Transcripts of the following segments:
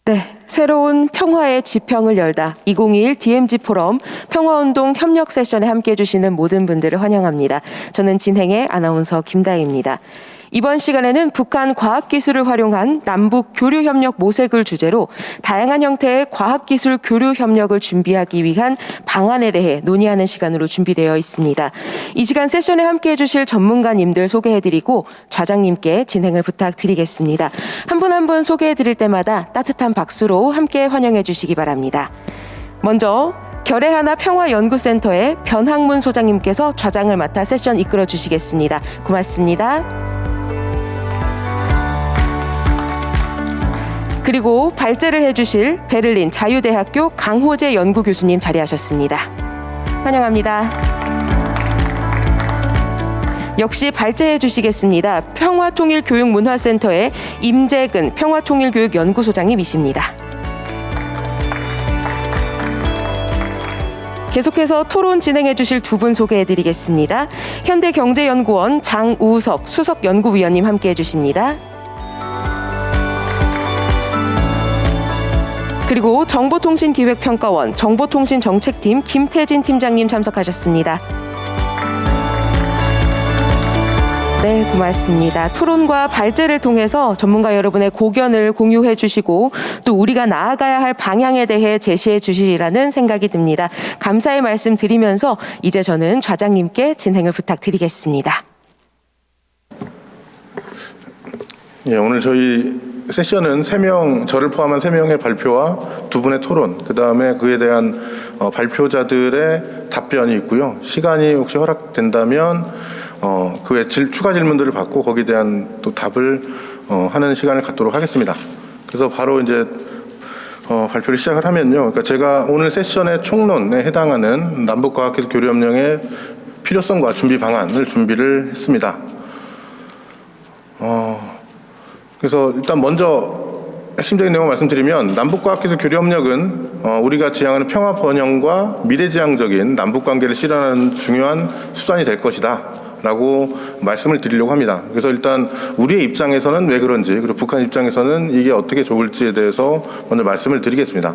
네, 새로운 평화의 지평을 열다 2021 DMZ 포럼 평화운동 협력 세션에 함께해 주시는 모든 분들을 환영합니다. 저는 진행의 아나운서 김다희입니다. 이번 시간에는 북한 과학기술을 활용한 남북 교류협력 모색을 주제로 다양한 형태의 과학기술 교류협력을 준비하기 위한 방안에 대해 논의하는 시간으로 준비되어 있습니다. 이 시간 세션에 함께해 주실 전문가님들 소개해드리고 좌장님께 진행을 부탁드리겠습니다. 한 분 한 분 소개해드릴 때마다 따뜻한 박수로 함께 환영해 주시기 바랍니다. 먼저 결의하나 평화연구센터의 변학문 소장님께서 좌장을 맡아 세션 이끌어 주시겠습니다. 고맙습니다. 그리고 발제를 해주실 베를린 자유대학교 강호재 연구교수님 자리하셨습니다. 환영합니다. 역시 발제해 주시겠습니다. 평화통일교육문화센터의 임재근 평화통일교육연구소장님이십니다. 계속해서 토론 진행해 주실 두 분 소개해 드리겠습니다. 현대경제연구원 장우석 수석연구위원님 함께해 주십니다. 그리고 정보통신기획평가원 정보통신정책팀 김태진 팀장님 참석하셨습니다. 네, 고맙습니다. 토론과 발제를 통해서 전문가 여러분의 고견을 공유해 주시고 또 우리가 나아가야 할 방향에 대해 제시해 주시리라는 생각이 듭니다. 감사의 말씀 드리면서 이제 저는 좌장님께 진행을 부탁드리겠습니다. 예, 오늘 저희 세션은 3명, 저를 포함한 3명의 발표와 2분의 토론, 그 다음에 그에 대한 발표자들의 답변이 있고요. 시간이 혹시 허락된다면 그 외 추가 질문들을 받고 거기에 대한 또 답을 하는 시간을 갖도록 하겠습니다. 그래서 바로 이제 발표를 시작을 하면요. 그러니까 제가 오늘 세션의 총론에 해당하는 남북과학기술 교류협력의 필요성과 준비 방안을 준비를 했습니다. 그래서 일단 먼저 핵심적인 내용을 말씀드리면 남북과학기술 교류협력은 우리가 지향하는 평화 번영과 미래지향적인 남북관계를 실현하는 중요한 수단이 될 것이다 라고 말씀을 드리려고 합니다. 그래서 일단 우리의 입장에서는 왜 그런지, 그리고 북한 입장에서는 이게 어떻게 좋을지에 대해서 먼저 말씀을 드리겠습니다.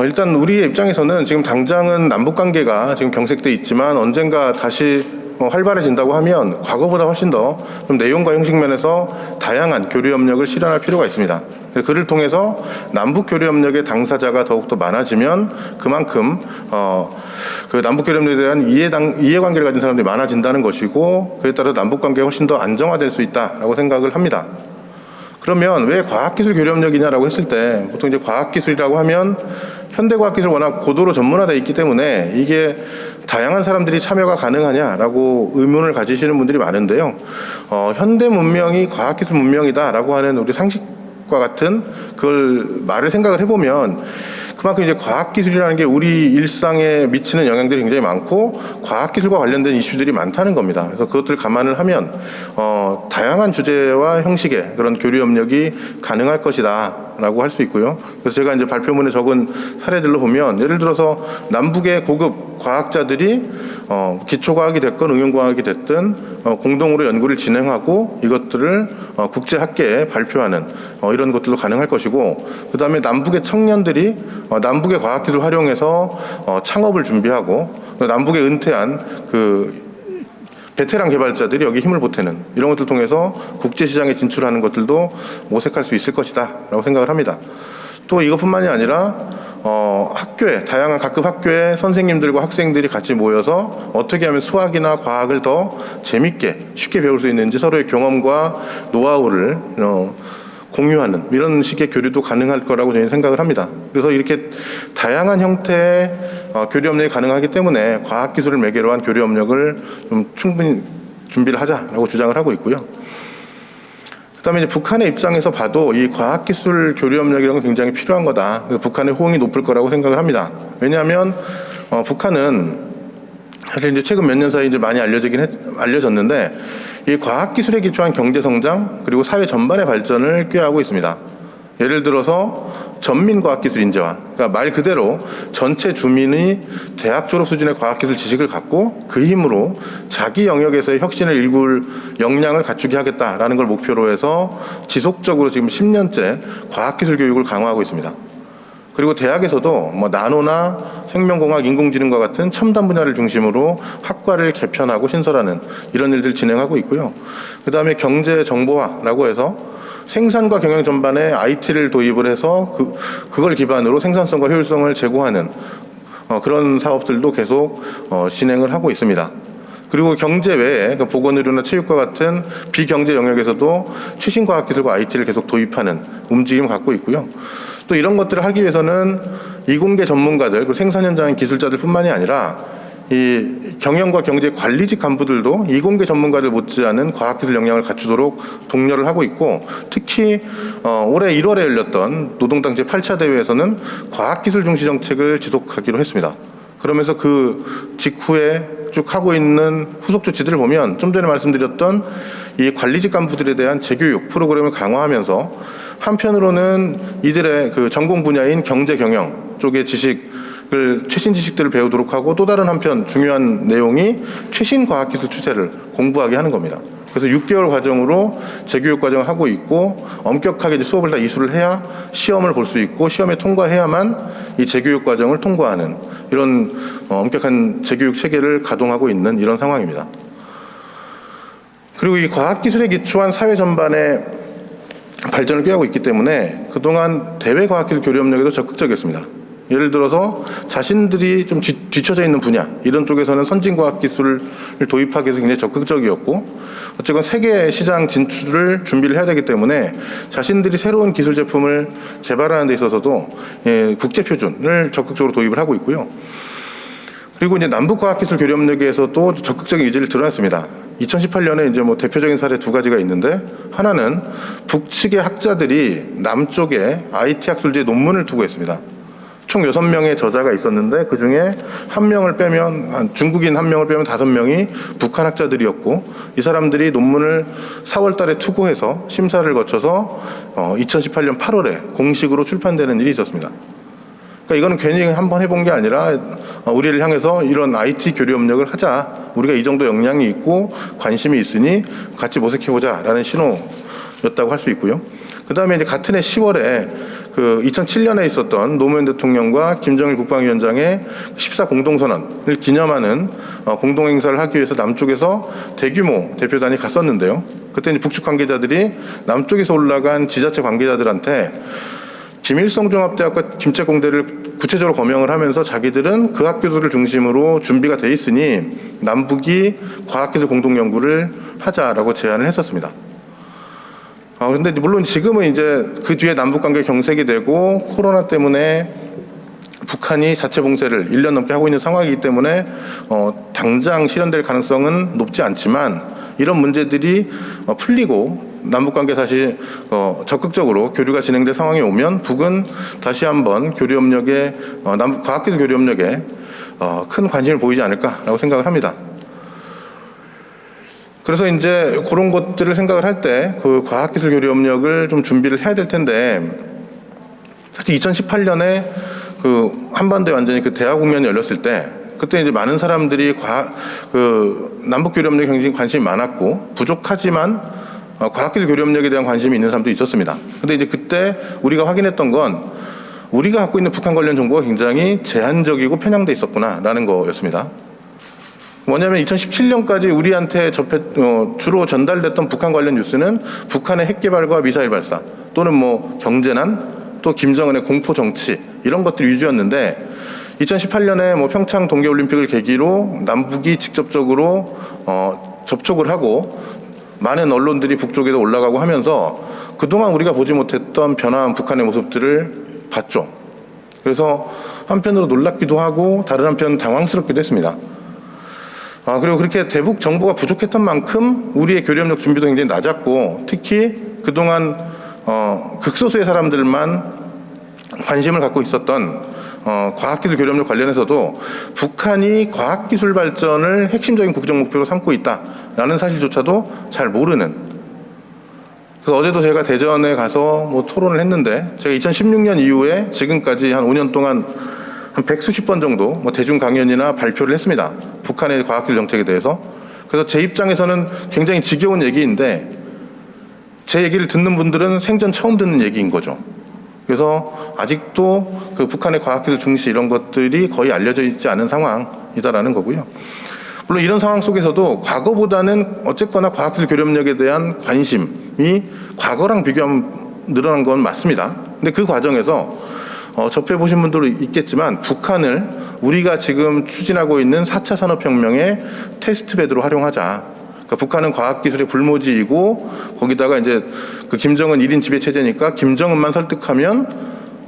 일단 우리의 입장에서는 지금 당장은 남북관계가 지금 경색돼 있지만 언젠가 다시 활발해진다고 하면 과거보다 훨씬 더 좀 내용과 형식 면에서 다양한 교류협력을 실현할 필요가 있습니다. 그를 통해서 남북교류협력의 당사자가 더욱더 많아지면 그만큼 그 남북교류협력에 대한 이해관계를 가진 사람들이 많아진다는 것이고 그에 따라 남북관계가 훨씬 더 안정화될 수 있다라고 생각을 합니다. 그러면 왜 과학기술 교류협력이냐라고 했을 때 보통 이제 과학기술이라고 하면 현대과학기술 워낙 고도로 전문화되어 있기 때문에 이게 다양한 사람들이 참여가 가능하냐라고 의문을 가지시는 분들이 많은데요. 현대 문명이 과학기술 문명이다라고 하는 우리 상식과 같은 그걸 말을 생각을 해보면 그만큼 이제 과학기술이라는 게 우리 일상에 미치는 영향들이 굉장히 많고 과학기술과 관련된 이슈들이 많다는 겁니다. 그래서 그것들을 감안을 하면 다양한 주제와 형식의 그런 교류협력이 가능할 것이다 라고 할 수 있고요. 그래서 제가 이제 발표문에 적은 사례들로 보면 예를 들어서 남북의 고급 과학자들이 기초과학이 됐건 응용과학이 됐든 공동으로 연구를 진행하고 이것들을 국제학계에 발표하는 이런 것들도 가능할 것이고 그 다음에 남북의 청년들이 남북의 과학기술 활용해서 창업을 준비하고 남북에 은퇴한 그 베테랑 개발자들이 여기 힘을 보태는 이런 것들 통해서 국제시장에 진출하는 것들도 모색할 수 있을 것이다 라고 생각을 합니다. 또 이것뿐만이 아니라 학교에 다양한 각급 학교의 선생님들과 학생들이 같이 모여서 어떻게 하면 수학이나 과학을 더 재밌게 쉽게 배울 수 있는지 서로의 경험과 노하우를 공유하는 이런 식의 교류도 가능할 거라고 저희는 생각을 합니다. 그래서 이렇게 다양한 형태의 교류협력이 가능하기 때문에 과학기술을 매개로 한 교류협력을 좀 충분히 준비를 하자라고 주장을 하고 있고요. 그다음에 이제 북한의 입장에서 봐도 이 과학기술 교류협력이라는 건 굉장히 필요한 거다. 북한의 호응이 높을 거라고 생각을 합니다. 왜냐하면 북한은 사실 이제 최근 몇 년 사이 이제 많이 알려졌는데 이 과학기술에 기초한 경제성장 그리고 사회 전반의 발전을 꾀하고 있습니다. 예를 들어서 전민 과학기술 인재화. 그러니까 말 그대로 전체 주민이 대학 졸업 수준의 과학기술 지식을 갖고 그 힘으로 자기 영역에서의 혁신을 일굴 역량을 갖추게 하겠다라는 걸 목표로 해서 지속적으로 지금 10년째 과학기술 교육을 강화하고 있습니다. 그리고 대학에서도 뭐 나노나 생명공학, 인공지능과 같은 첨단 분야를 중심으로 학과를 개편하고 신설하는 이런 일들을 진행하고 있고요. 그 다음에 경제정보화라고 해서 생산과 경영 전반에 IT를 도입을 해서 그걸 기반으로 생산성과 효율성을 제고하는 그런 사업들도 계속 진행을 하고 있습니다. 그리고 경제 외에 보건의료나 체육과 같은 비경제 영역에서도 최신 과학기술과 IT를 계속 도입하는 움직임을 갖고 있고요. 또 이런 것들을 하기 위해서는 이공계 전문가들, 그리고 생산 현장 기술자들 뿐만이 아니라 이 경영과 경제 관리직 간부들도 이공계 전문가들 못지않은 과학기술 역량을 갖추도록 독려를 하고 있고, 특히 올해 1월에 열렸던 노동당 제8차 대회에서는 과학기술 중시 정책을 지속하기로 했습니다. 그러면서 그 직후에 쭉 하고 있는 후속 조치들을 보면 좀 전에 말씀드렸던 이 관리직 간부들에 대한 재교육 프로그램을 강화하면서 한편으로는 이들의 그 전공 분야인 경제 경영 쪽의 최신 지식들을 배우도록 하고, 또 다른 한편 중요한 내용이 최신 과학기술 추세를 공부하게 하는 겁니다. 그래서 6개월 과정으로 재교육 과정을 하고 있고, 엄격하게 이제 수업을 다 이수를 해야 시험을 볼 수 있고, 시험에 통과해야만 이 재교육 과정을 통과하는 이런 엄격한 재교육 체계를 가동하고 있는 이런 상황입니다. 그리고 이 과학기술에 기초한 사회 전반의 발전을 꾀하고 있기 때문에 그동안 대외 과학기술 교류 협력에도 적극적이었습니다. 예를 들어서 자신들이 좀 뒤처져 있는 분야, 이런 쪽에서는 선진과학기술을 도입하기 위해서 굉장히 적극적이었고, 어쨌건 세계 시장 진출을 준비를 해야 되기 때문에 자신들이 새로운 기술 제품을 개발하는 데 있어서도 국제 표준을 적극적으로 도입을 하고 있고요. 그리고 이제 남북과학기술 교류 협력에서도 적극적인 의지를 드러냈습니다. 2018년에 이제 뭐 대표적인 사례 두 가지가 있는데, 하나는 북측의 학자들이 남쪽에 IT 학술지에 논문을 투고했습니다. 총 6명의 저자가 있었는데 그 중에 한 명을 빼면, 중국인 한 명을 빼면 5명이 북한 학자들이었고, 이 사람들이 논문을 4월 달에 투고해서 심사를 거쳐서 2018년 8월에 공식으로 출판되는 일이 있었습니다. 그러니까 이거는 괜히 한번 해본 게 아니라 우리를 향해서 이런 IT 교류 협력을 하자, 우리가 이 정도 역량이 있고 관심이 있으니 같이 모색해보자라는 신호였다고 할 수 있고요. 그 다음에 이제 같은 해 10월에 그 2007년에 있었던 노무현 대통령과 김정일 국방위원장의 14 공동선언을 기념하는 공동행사를 하기 위해서 남쪽에서 대규모 대표단이 갔었는데요. 그때 이제 북측 관계자들이 남쪽에서 올라간 지자체 관계자들한테 김일성종합대학과 김책공대를 구체적으로 거명을 하면서 자기들은 그 학교들을 중심으로 준비가 돼 있으니 남북이 과학기술 공동연구를 하자라고 제안을 했었습니다. 그런데 물론 지금은 이제 그 뒤에 남북관계 경색이 되고 코로나 때문에 북한이 자체 봉쇄를 1년 넘게 하고 있는 상황이기 때문에 당장 실현될 가능성은 높지 않지만, 이런 문제들이 풀리고 남북관계 다시 적극적으로 교류가 진행될 상황이 오면 북은 다시 한번 교류협력에 과학기술 교류협력에 큰 관심을 보이지 않을까라고 생각을 합니다. 그래서 이제 그런 것들을 생각을 할 때 그 과학기술 교류협력을 좀 준비를 해야 될 텐데, 사실 2018년에 그 한반도에 완전히 그 대화 국면이 열렸을 때, 그때 이제 많은 사람들이 남북 교류협력에 굉장히 관심이 많았고, 부족하지만 과학기술 교류협력에 대한 관심이 있는 사람도 있었습니다. 근데 이제 그때 우리가 확인했던 건 우리가 갖고 있는 북한 관련 정보가 굉장히 제한적이고 편향돼 있었구나라는 거였습니다. 뭐냐면 2017년까지 우리한테 주로 전달됐던 북한 관련 뉴스는 북한의 핵 개발과 미사일 발사, 또는 뭐 경제난, 또 김정은의 공포 정치, 이런 것들 위주였는데, 2018년에 뭐 평창 동계올림픽을 계기로 남북이 직접적으로 접촉을 하고 많은 언론들이 북쪽에도 올라가고 하면서 그동안 우리가 보지 못했던 변화한 북한의 모습들을 봤죠. 그래서 한편으로 놀랍기도 하고 다른 한편 당황스럽기도 했습니다. 그리고 그렇게 대북 정보가 부족했던 만큼 우리의 교류협력 준비도 굉장히 낮았고, 특히 그동안 극소수의 사람들만 관심을 갖고 있었던 과학기술 교류협력 관련해서도 북한이 과학기술 발전을 핵심적인 국정 목표로 삼고 있다라는 사실조차도 잘 모르는 그래서 어제도 제가 대전에 가서 뭐 토론을 했는데, 제가 2016년 이후에 지금까지 한 5년 동안 한 100수십 번 정도 뭐 대중 강연이나 발표를 했습니다. 북한의 과학기술 정책에 대해서. 그래서 제 입장에서는 굉장히 지겨운 얘기인데, 제 얘기를 듣는 분들은 생전 처음 듣는 얘기인 거죠. 그래서 아직도 그 북한의 과학기술 중시 이런 것들이 거의 알려져 있지 않은 상황이다라는 거고요. 물론 이런 상황 속에서도 과거보다는 어쨌거나 과학기술 교류협력에 대한 관심이 과거랑 비교하면 늘어난 건 맞습니다. 근데 그 과정에서 접해보신 분들도 있겠지만, 북한을 우리가 지금 추진하고 있는 4차 산업혁명의 테스트베드로 활용하자. 그러니까 북한은 과학기술의 불모지이고, 거기다가 이제 그 김정은 1인 지배 체제니까 김정은만 설득하면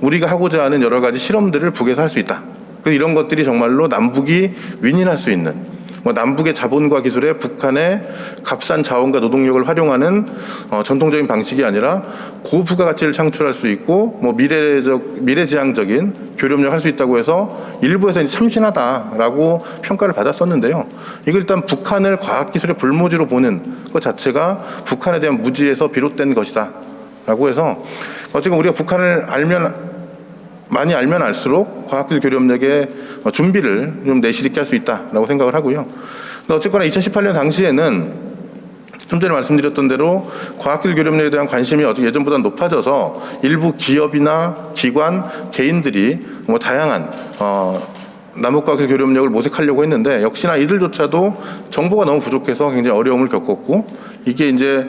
우리가 하고자 하는 여러 가지 실험들을 북에서 할 수 있다. 그래서 이런 것들이 정말로 남북이 윈윈할 수 있는, 남북의 자본과 기술에 북한의 값싼 자원과 노동력을 활용하는 전통적인 방식이 아니라 고부가가치를 창출할 수 있고, 미래지향적인 교류협력을 할 수 있다고 해서 일부에서 참신하다라고 평가를 받았었는데요. 이걸 일단 북한을 과학기술의 불모지로 보는 것 자체가 북한에 대한 무지에서 비롯된 것이다라고 해서, 어쨌든 우리가 북한을 많이 알면 알수록 과학기술 교류협력의 준비를 좀 내실 있게 할 수 있다라고 생각을 하고요. 어쨌거나 2018년 당시에는 좀 전에 말씀드렸던 대로 과학기술 교류협력에 대한 관심이 예전보다 높아져서 일부 기업이나 기관, 개인들이 다양한 남북과학기술 교류협력을 모색하려고 했는데, 역시나 이들조차도 정보가 너무 부족해서 굉장히 어려움을 겪었고, 이게 이제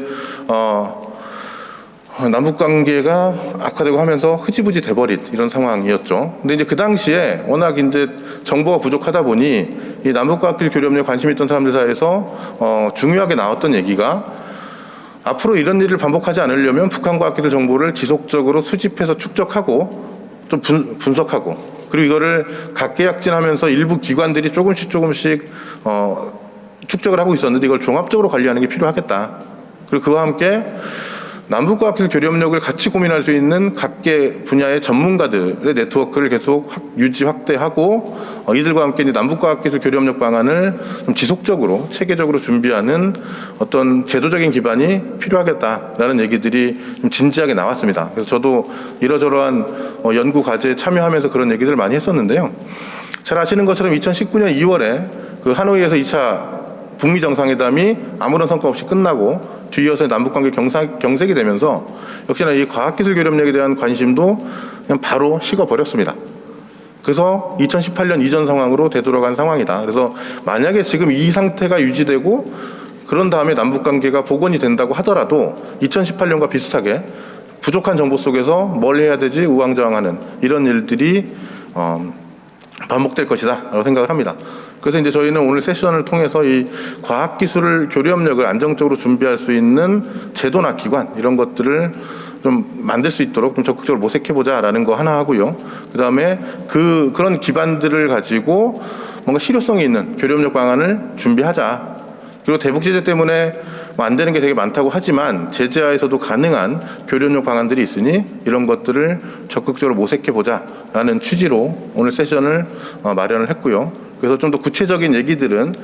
남북 관계가 악화되고 하면서 흐지부지 돼버린 이런 상황이었죠. 근데 이제 그 당시에 워낙 이제 정보가 부족하다 보니 이 남북 과학기술 교류협력에 관심 있던 사람들 사이에서 중요하게 나왔던 얘기가, 앞으로 이런 일을 반복하지 않으려면 북한 과학기술 정보를 지속적으로 수집해서 축적하고 좀 분석하고, 그리고 이거를 각계약진하면서 일부 기관들이 조금씩 축적을 하고 있었는데, 이걸 종합적으로 관리하는 게 필요하겠다. 그리고 그와 함께 남북과학기술 교류협력을 같이 고민할 수 있는 각계 분야의 전문가들의 네트워크를 계속 유지 확대하고, 이들과 함께 이제 남북과학기술 교류협력 방안을 좀 지속적으로 체계적으로 준비하는 어떤 제도적인 기반이 필요하겠다라는 얘기들이 좀 진지하게 나왔습니다. 그래서 저도 이러저러한 연구 과제에 참여하면서 그런 얘기들을 많이 했었는데요. 잘 아시는 것처럼 2019년 2월에 그 하노이에서 2차 북미 정상회담이 아무런 성과 없이 끝나고, 뒤이어서 남북관계 경색이 되면서 역시나 이 과학기술 교류협력에 대한 관심도 그냥 바로 식어버렸습니다. 그래서 2018년 이전 상황으로 되돌아간 상황이다. 그래서 만약에 지금 이 상태가 유지되고 그런 다음에 남북관계가 복원이 된다고 하더라도 2018년과 비슷하게 부족한 정보 속에서 뭘 해야 되지 우왕좌왕하는 이런 일들이 반복될 것이다 라고 생각을 합니다. 그래서 이제 저희는 오늘 세션을 통해서 이 과학기술 교류협력을 안정적으로 준비할 수 있는 제도나 기관 이런 것들을 좀 만들 수 있도록 좀 적극적으로 모색해보자라는 거 하나 하고요. 그 다음에 그런 기반들을 가지고 뭔가 실효성이 있는 교류협력 방안을 준비하자. 그리고 대북 제재 때문에 안 되는 게 되게 많다고 하지만 제재하에서도 가능한 교류협력 방안들이 있으니 이런 것들을 적극적으로 모색해보자라는 취지로 오늘 세션을 마련을 했고요. 그래서 좀 더 구체적인 얘기들은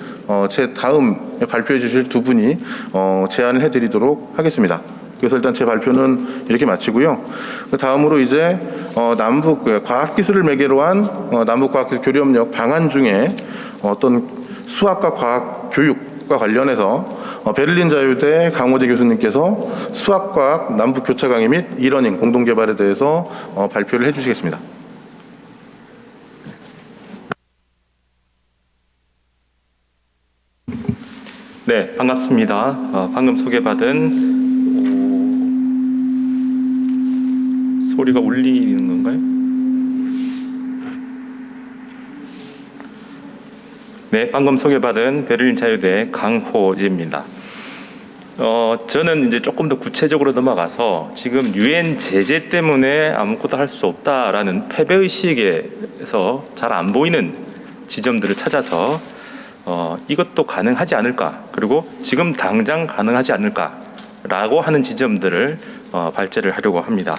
제 다음 발표해 주실 두 분이 제안을 해드리도록 하겠습니다. 그래서 일단 제 발표는 이렇게 마치고요. 그 다음으로 이제 남북 과학기술을 매개로 한 남북과학기술 교류협력 방안 중에 어떤 수학과 과학 교육과 관련해서 베를린 자유대 강호재 교수님께서 수학과학 남북 교차 강의 및 이러닝 공동 개발에 대해서 발표를 해주시겠습니다. 네, 반갑습니다. 방금 소개받은 소리가 울리는 건가요? 네, 방금 소개받은 베를린 자유대 강호지입니다. 저는 이제 조금 더 구체적으로 넘어가서 지금 유엔 제재 때문에 아무것도 할 수 없다라는 패배의식에서 잘 안 보이는 지점들을 찾아서 이것도 가능하지 않을까, 그리고 지금 당장 가능하지 않을까라고 하는 지점들을 발제를 하려고 합니다.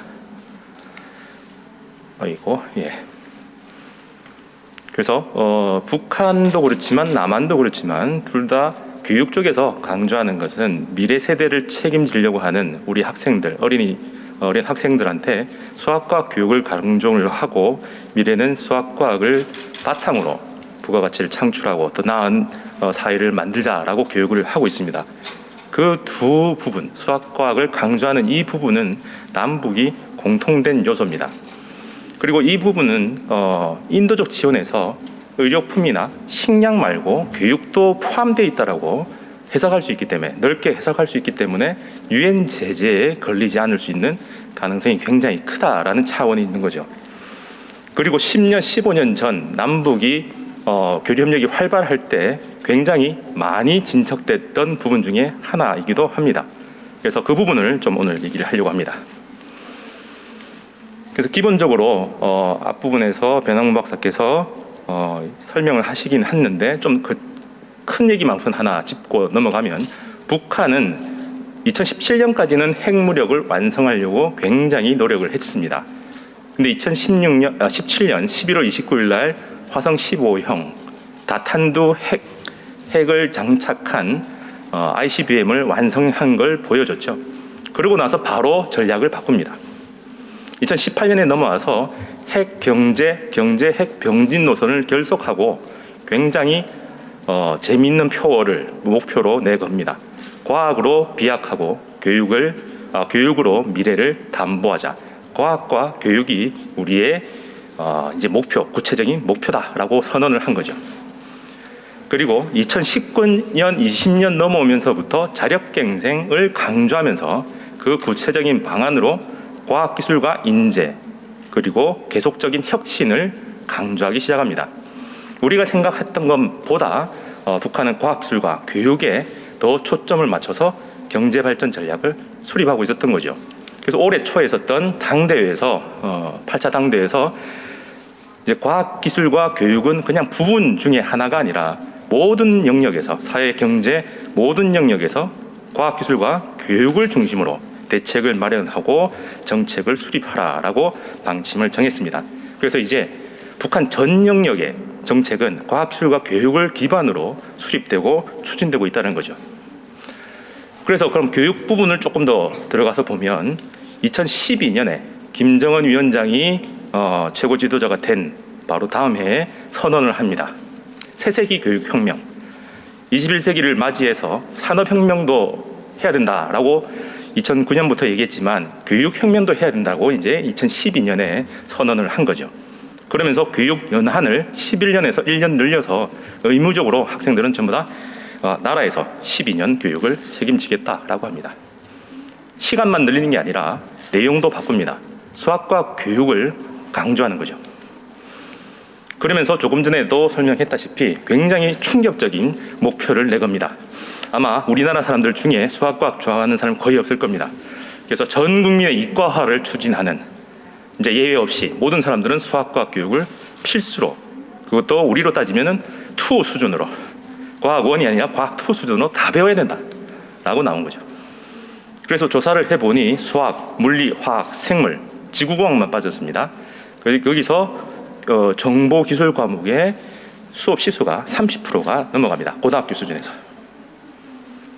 그래서 북한도 그렇지만 남한도 그렇지만 둘 다 교육 쪽에서 강조하는 것은 미래 세대를 책임지려고 하는 우리 학생들, 어린 학생들한테 수학과학 교육을 강조를 하고 미래는 수학과학을 바탕으로 부가가치를 창출하고 더 나은 사회를 만들자라고 교육을 하고 있습니다. 그 두 부분, 수학과학을 강조하는 이 부분은 남북이 공통된 요소입니다. 그리고 이 부분은 인도적 지원에서 의료품이나 식량 말고 교육도 포함되어 있다라고 해석할 수 있기 때문에, 넓게 해석할 수 있기 때문에 유엔 제재에 걸리지 않을 수 있는 가능성이 굉장히 크다라는 차원이 있는 거죠. 그리고 10년, 15년 전 남북이 교류 협력이 활발할 때 굉장히 많이 진척됐던 부분 중에 하나이기도 합니다. 그래서 그 부분을 좀 오늘 얘기를 하려고 합니다. 그래서 기본적으로 앞부분에서 변학문 박사께서 설명을 하시긴 했는데 좀 큰 얘기만 우선 하나 짚고 넘어가면, 북한은 2017년까지는 핵무력을 완성하려고 굉장히 노력을 했습니다. 근데 2017년 11월 29일 날 화성 15형 다탄두 핵을 장착한 ICBM을 완성한 걸 보여줬죠. 그러고 나서 바로 전략을 바꿉니다. 2018년에 넘어와서 핵 경제 핵 병진 노선을 결속하고 굉장히 재미있는 목표로 내겁니다. 과학으로 비약하고 교육으로 미래를 담보하자. 과학과 교육이 우리의 이제 구체적인 목표다라고 선언을 한 거죠. 그리고 2019년, 20년 넘어오면서부터 자력갱생을 강조하면서 그 구체적인 방안으로 과학기술과 인재, 그리고 계속적인 혁신을 강조하기 시작합니다. 우리가 생각했던 것보다 북한은 과학기술과 교육에 더 초점을 맞춰서 경제발전 전략을 수립하고 있었던 거죠. 그래서 올해 초에 있었던 당대회에서 8차 당대회에서 이제 과학기술과 교육은 그냥 부분 중에 하나가 아니라 모든 영역에서, 사회, 경제 모든 영역에서 과학기술과 교육을 중심으로 대책을 마련하고 정책을 수립하라라고 방침을 정했습니다. 그래서 이제 북한 전 영역의 정책은 과학기술과 교육을 기반으로 수립되고 추진되고 있다는 거죠. 그래서 그럼 교육 부분을 조금 더 들어가서 보면 2012년에 김정은 위원장이 최고 지도자가 된 바로 다음 해에 선언을 합니다. 새세기 교육혁명, 21세기를 맞이해서 산업혁명도 해야 된다라고 2009년부터 얘기했지만 교육혁명도 해야 된다고 이제 2012년에 선언을 한 거죠. 그러면서 교육 연한을 11년에서 1년 늘려서 의무적으로 학생들은 전부 다 나라에서 12년 교육을 책임지겠다라고 합니다. 시간만 늘리는 게 아니라 내용도 바꿉니다. 수학과 교육을 강조하는 거죠. 그러면서 조금 전에도 설명했다시피 굉장히 충격적인 목표를 내겁니다. 아마 우리나라 사람들 중에 수학과학 좋아하는 사람 거의 없을 겁니다. 그래서 전 국민의 이과화를 추진하는, 이제 예외 없이 모든 사람들은 수학과학 교육을 필수로, 그것도 우리로 따지면은 2 수준으로, 과학 1이 아니라 과학 2 수준으로 다 배워야 된다라고 나온 거죠. 그래서 조사를 해보니 수학, 물리, 화학, 생물, 지구공학만 빠졌습니다. 거기서 정보기술 과목의 수업 시수가 30%가 넘어갑니다. 고등학교 수준에서.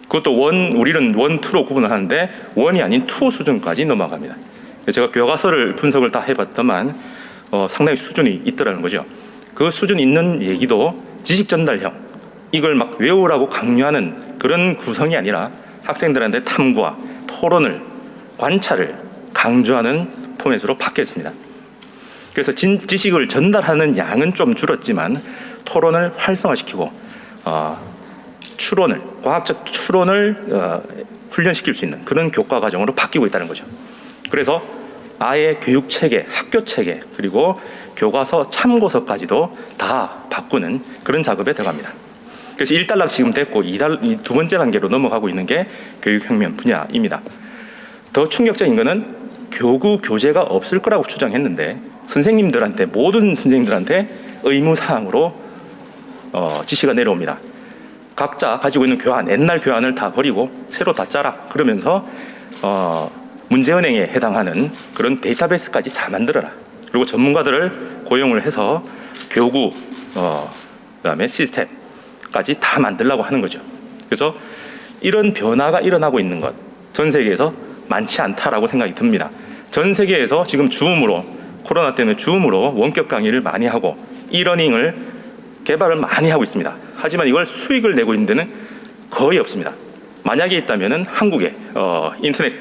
그것도 우리는 1, 2로 구분을 하는데 1이 아닌 2 수준까지 넘어갑니다. 제가 교과서를 분석을 다 해봤더만 상당히 수준이 있더라는 거죠. 그 수준 있는 얘기도 지식 전달형, 이걸 막 외우라고 강요하는 그런 구성이 아니라 학생들한테 탐구와 토론을, 관찰을 강조하는 포맷으로 바뀌었습니다. 그래서 지식을 전달하는 양은 좀 줄었지만 토론을 활성화시키고 과학적 추론을 훈련시킬 수 있는 그런 교과 과정으로 바뀌고 있다는 거죠. 그래서 아예 교육 체계, 학교 체계, 그리고 교과서 참고서까지도 다 바꾸는 그런 작업에 들어갑니다. 그래서 1단락 지금 됐고 두 번째 단계로 넘어가고 있는 게 교육혁명 분야입니다. 더 충격적인 거는 교구 교재가 없을 거라고 추정했는데 모든 선생님들한테 의무사항으로 지시가 내려옵니다. 각자 가지고 있는 교환, 옛날 교환을 다 버리고 새로 다 짜라. 그러면서 문제은행에 해당하는 그런 데이터베이스까지 다 만들어라. 그리고 전문가들을 고용을 해서 교구, 그다음에 시스템까지 다 만들려고 하는 거죠. 그래서 이런 변화가 일어나고 있는 것 전 세계에서 많지 않다라고 생각이 듭니다. 전 세계에서 지금 줌으로 코로나 때문에 줌으로 원격 강의를 많이 하고 이러닝을 개발을 많이 하고 있습니다. 하지만 이걸 수익을 내고 있는 데는 거의 없습니다. 만약에 있다면은 한국의 인터넷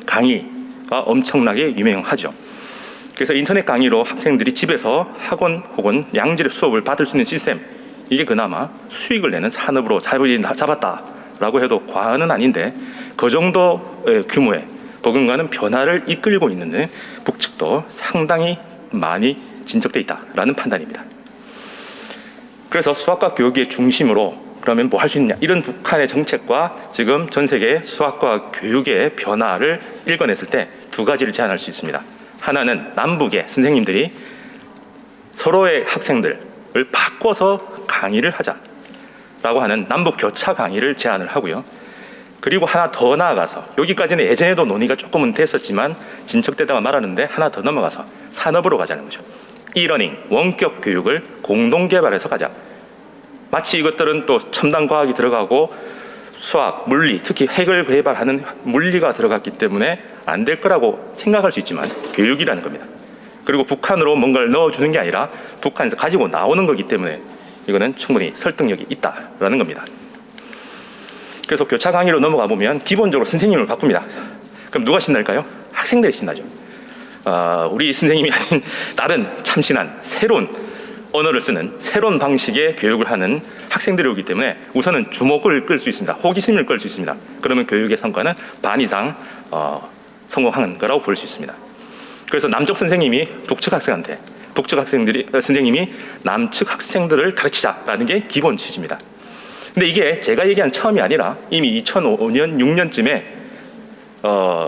강의가 엄청나게 유명하죠. 그래서 인터넷 강의로 학생들이 집에서 학원 혹은 양질의 수업을 받을 수 있는 시스템, 이게 그나마 수익을 내는 산업으로 자리 잡았다라고 해도 과언은 아닌데, 그 정도의 규모의 버금가는 변화를 이끌고 있는 북측도 상당히 많이 진척돼 있다라는 판단입니다. 그래서 수학과 교육의 중심으로 그러면 뭐 할 수 있냐, 이런 북한의 정책과 지금 전 세계 수학과 교육의 변화를 읽어냈을 때 두 가지를 제안할 수 있습니다. 하나는 남북의 선생님들이 서로의 학생들을 바꿔서 강의를 하자라고 하는 남북 교차 강의를 제안을 하고요. 그리고 하나 더 나아가서, 여기까지는 예전에도 논의가 조금은 됐었지만 진척되다가 말았는데, 하나 더 넘어가서 산업으로 가자는 거죠. 이러닝, 원격 교육을 공동 개발해서 가자. 마치 이것들은 또 첨단 과학이 들어가고 수학, 물리, 특히 핵을 개발하는 물리가 들어갔기 때문에 안 될 거라고 생각할 수 있지만 교육이라는 겁니다. 그리고 북한으로 뭔가를 넣어주는 게 아니라 북한에서 가지고 나오는 거기 때문에 이거는 충분히 설득력이 있다라는 겁니다. 그래서 교차 강의로 넘어가 보면 기본적으로 선생님을 바꿉니다. 그럼 누가 신날까요? 학생들이 신나죠. 우리 선생님이 아닌 다른 참신한 새로운 언어를 쓰는 새로운 방식의 교육을 하는 학생들이 오기 때문에 우선은 주목을 끌 수 있습니다. 호기심을 끌 수 있습니다. 그러면 교육의 성과는 반 이상 성공하는 거라고 볼 수 있습니다. 그래서 남쪽 선생님이 북측 학생한테, 북측 선생님이 남측 학생들을 가르치자라는 게 기본 취지입니다. 근데 이게 제가 얘기한 처음이 아니라 이미 2005년, 6년쯤에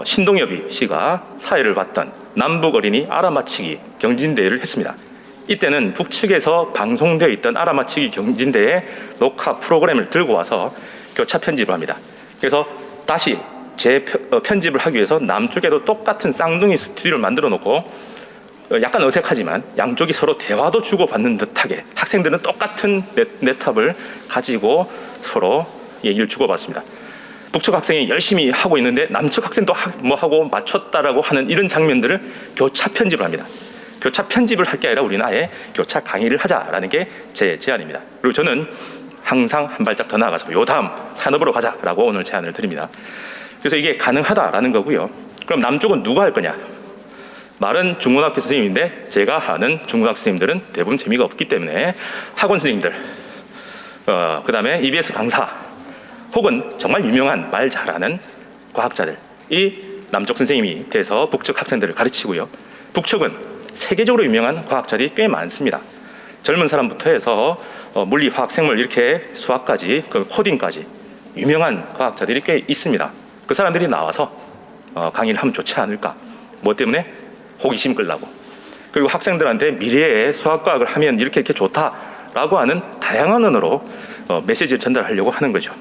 신동엽이 씨가 사회를 봤던 남북 어린이 알아맞히기 경진대회를 했습니다. 이때는 북측에서 방송되어 있던 알아맞히기 경진대회 녹화 프로그램을 들고 와서 교차 편집을 합니다. 그래서 다시 편집을 하기 위해서 남쪽에도 똑같은 쌍둥이 스튜디오를 만들어 놓고, 약간 어색하지만 양쪽이 서로 대화도 주고받는 듯하게 학생들은 똑같은 네탑을 가지고 서로 얘기를 주고받습니다. 북측 학생이 열심히 하고 있는데 남측 학생도 뭐 하고 맞췄다라고 하는 이런 장면들을 교차 편집을 합니다. 교차 편집을 할 게 아니라 우리는 아예 교차 강의를 하자라는 게 제 제안입니다. 그리고 저는 항상 한 발짝 더 나아가서 요 다음 산업으로 가자라고 오늘 제안을 드립니다. 그래서 이게 가능하다라는 거고요. 그럼 남쪽은 누가 할 거냐? 말은 중고등학교 선생님인데 제가 아는 중고등학교 선생님들은 대부분 재미가 없기 때문에 학원 선생님들, 그 다음에 EBS 강사, 혹은 정말 유명한 말 잘하는 과학자들, 이 남쪽 선생님이 돼서 북측 학생들을 가르치고요. 북측은 세계적으로 유명한 과학자들이 꽤 많습니다. 젊은 사람부터 해서 물리, 화학, 생물, 이렇게 수학까지, 코딩까지 유명한 과학자들이 꽤 있습니다. 그 사람들이 나와서 강의를 하면 좋지 않을까? 뭐 때문에? 호기심 끌라고. 그리고 학생들한테 미래의 수학과학을 하면 이렇게 좋다라고 하는 다양한 언어로 메시지를 전달하려고 하는 거죠.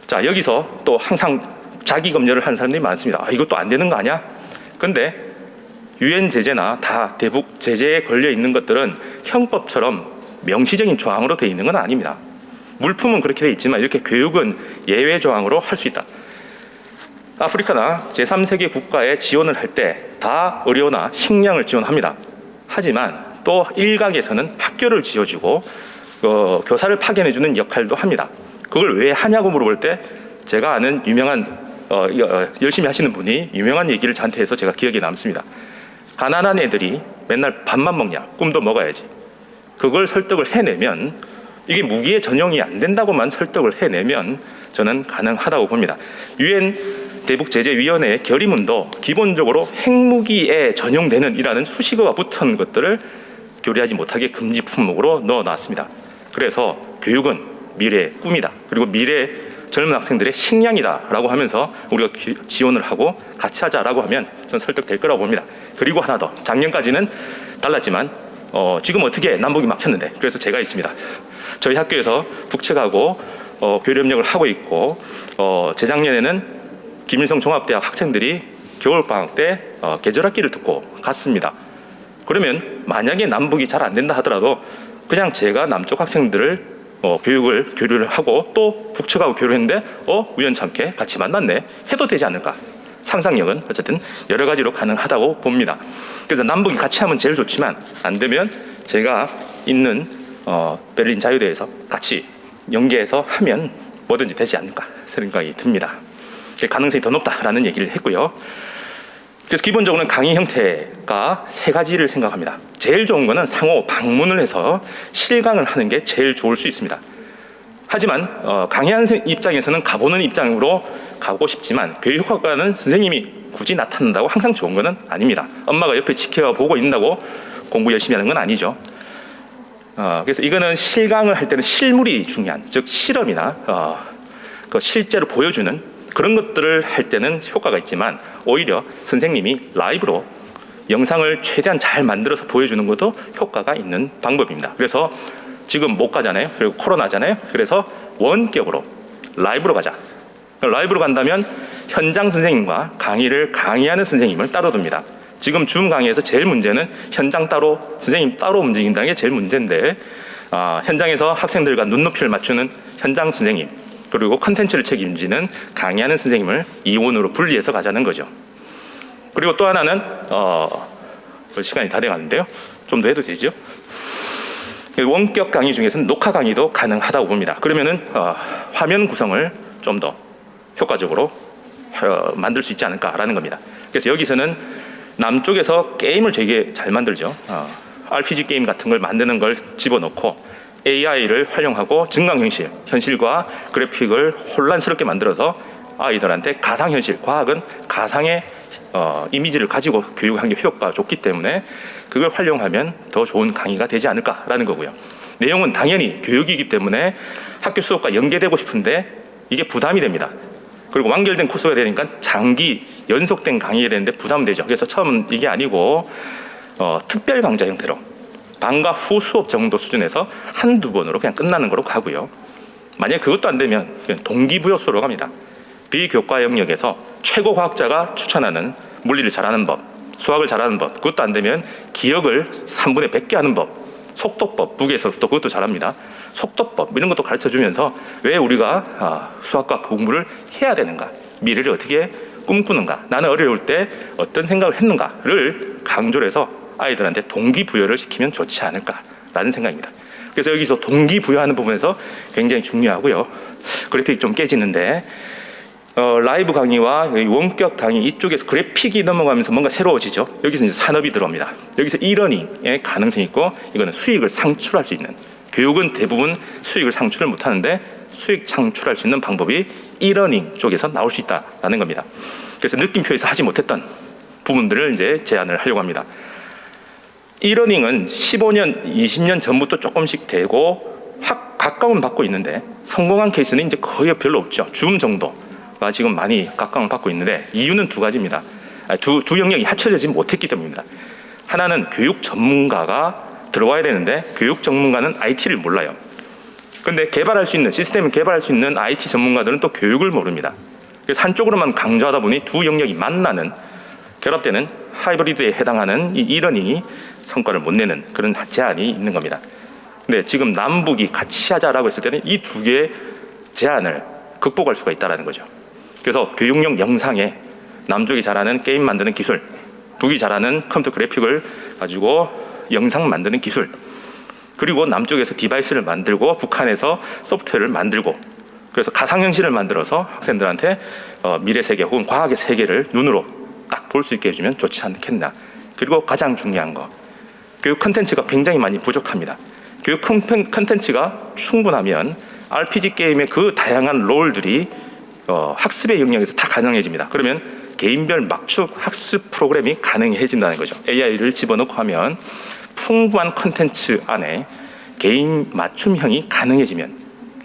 자, 여기서 또 항상 자기 검열을 하는 사람들이 많습니다. 이것도 안 되는 거 아니야? 근데 유엔 제재나 다 대북 제재에 걸려 있는 것들은 형법처럼 명시적인 조항으로 되어 있는 건 아닙니다. 물품은 그렇게 되어 있지만 이렇게 교육은 예외 조항으로 할 수 있다. 아프리카나 제3세계 국가에 지원을 할 때 다 의료나 식량을 지원합니다. 하지만 또 일각에서는 학교를 지어주고 교사를 파견해주는 역할도 합니다. 그걸 왜 하냐고 물어볼 때 제가 아는 유명한 열심히 하시는 분이 유명한 얘기를 저한테 해서 제가 기억에 남습니다. 가난한 애들이 맨날 밥만 먹냐, 꿈도 먹어야지. 그걸 설득을 해내면, 이게 무기의 전용이 안 된다고만 설득을 해내면 저는 가능하다고 봅니다. 유엔 대북제재위원회의 결의문도 기본적으로 핵무기에 전용되는 이라는 수식어가 붙은 것들을 교리하지 못하게 금지 품목으로 넣어놨습니다. 그래서 교육은 미래의 꿈이다. 그리고 미래 젊은 학생들의 식량이다라고 하면서 우리가 지원을 하고 같이 하자라고 하면 저는 설득될 거라고 봅니다. 그리고 하나 더, 작년까지는 달랐지만 지금 어떻게 남북이 막혔는데, 그래서 제가 있습니다. 저희 학교에서 북측하고 교류협력을 하고 있고, 재작년에는 김일성 종합대학 학생들이 겨울방학 때 계절학기를 듣고 갔습니다. 그러면 만약에 남북이 잘 안 된다 하더라도 그냥 제가 남쪽 학생들을 교류를 하고 또 북측하고 교류했는데 우연찮게 같이 만났네 해도 되지 않을까. 상상력은 어쨌든 여러 가지로 가능하다고 봅니다. 그래서 남북이 같이 하면 제일 좋지만 안 되면 제가 있는 베를린 자유대에서 같이 연계해서 하면 뭐든지 되지 않을까 생각이 듭니다. 가능성이 더 높다라는 얘기를 했고요. 그래서 기본적으로는 강의 형태가 세 가지를 생각합니다. 제일 좋은 거는 상호 방문을 해서 실강을 하는 게 제일 좋을 수 있습니다. 하지만 강의하는 입장에서는 가보는 입장으로 가고 싶지만 교육 효과는 선생님이 굳이 나타난다고 항상 좋은 거는 아닙니다. 엄마가 옆에 지켜보고 있는다고 공부 열심히 하는 건 아니죠. 그래서 이거는 실강을 할 때는 실물이 중요한, 즉 실험이나 그 실제로 보여주는 그런 것들을 할 때는 효과가 있지만 오히려 선생님이 라이브로 영상을 최대한 잘 만들어서 보여주는 것도 효과가 있는 방법입니다. 그래서 지금 못 가잖아요. 그리고 코로나잖아요. 그래서 원격으로 라이브로 가자. 라이브로 간다면 현장 선생님과 강의하는 선생님을 따로 둡니다. 지금 줌 강의에서 제일 문제는 현장 따로 선생님 따로 움직인다는 게 제일 문제인데 현장에서 학생들과 눈높이를 맞추는 현장 선생님 그리고 컨텐츠를 책임지는 강의하는 선생님을 이원으로 분리해서 가자는 거죠. 그리고 또 하나는 시간이 다 돼가는데요. 좀 더 해도 되죠? 원격 강의 중에서는 녹화 강의도 가능하다고 봅니다. 그러면은 화면 구성을 좀 더 효과적으로 만들 수 있지 않을까라는 겁니다. 그래서 여기서는 남쪽에서 게임을 되게 잘 만들죠. RPG 게임 같은 걸 만드는 걸 집어넣고 AI를 활용하고 증강현실, 현실과 그래픽을 혼란스럽게 만들어서 아이들한테 가상현실, 과학은 가상의 이미지를 가지고 교육하는 게 효과가 좋기 때문에 그걸 활용하면 더 좋은 강의가 되지 않을까라는 거고요. 내용은 당연히 교육이기 때문에 학교 수업과 연계되고 싶은데 이게 부담이 됩니다. 그리고 완결된 코스가 되니까 장기 연속된 강의가 되는데 부담되죠. 그래서 처음은 이게 아니고 특별 강좌 형태로 방과 후 수업 정도 수준에서 한두 번으로 그냥 끝나는 거로 가고요. 만약에 그것도 안 되면 그냥 동기부여 수로 갑니다. 비교과 영역에서 최고 과학자가 추천하는 물리를 잘하는 법, 수학을 잘하는 법, 그것도 안 되면 기억을 3분의 100개 하는 법, 속도법, 북에서 또 그것도 잘합니다. 속도법 이런 것도 가르쳐주면서 왜 우리가 수학과 공부를 해야 되는가, 미래를 어떻게 꿈꾸는가, 나는 어려울 때 어떤 생각을 했는가를 강조를 해서 아이들한테 동기부여를 시키면 좋지 않을까라는 생각입니다. 그래서 여기서 동기부여하는 부분에서 굉장히 중요하고요. 그래픽이 좀 깨지는데 라이브 강의와 원격 강의 이쪽에서 그래픽이 넘어가면서 뭔가 새로워지죠. 여기서 이제 산업이 들어옵니다. 여기서 이러닝의 가능성이 있고 이거는 수익을 창출할 수 있는, 교육은 대부분 수익을 창출을 못하는데 수익 창출할 수 있는 방법이 이러닝 쪽에서 나올 수 있다라는 겁니다. 그래서 느낌표에서 하지 못했던 부분들을 이제 제안을 하려고 합니다. 이러닝은 15년, 20년 전부터 조금씩 되고 가까운 받고 있는데 성공한 케이스는 이제 거의 별로 없죠. 줌 정도가 지금 많이 가까운 받고 있는데 이유는 두 가지입니다. 두 영역이 합쳐지지 못했기 때문입니다. 하나는 교육 전문가가 들어와야 되는데 교육 전문가는 IT를 몰라요. 그런데 개발할 수 있는, 시스템을 개발할 수 있는 IT 전문가들은 또 교육을 모릅니다. 그래서 한쪽으로만 강조하다 보니 두 영역이 만나는, 결합되는 하이브리드에 해당하는 이 이러닝이 성과를 못 내는 그런 제한이 있는 겁니다. 근데 지금 남북이 같이 하자라고 했을 때는 이 두 개의 제한을 극복할 수가 있다는 거죠. 그래서 교육용 영상에 남쪽이 잘하는 게임 만드는 기술, 북이 잘하는 컴퓨터 그래픽을 가지고 영상 만드는 기술, 그리고 남쪽에서 디바이스를 만들고 북한에서 소프트웨어를 만들고, 그래서 가상현실을 만들어서 학생들한테 미래 세계 혹은 과학의 세계를 눈으로 딱 볼 수 있게 해주면 좋지 않겠나. 그리고 가장 중요한 거, 교육 콘텐츠가 굉장히 많이 부족합니다. 교육 콘텐츠가 충분하면 RPG 게임의 그 다양한 롤들이 학습의 영역에서 다 가능해집니다. 그러면 개인별 맞춤 학습 프로그램이 가능해진다는 거죠. AI를 집어넣고 하면 풍부한 콘텐츠 안에 개인 맞춤형이 가능해지면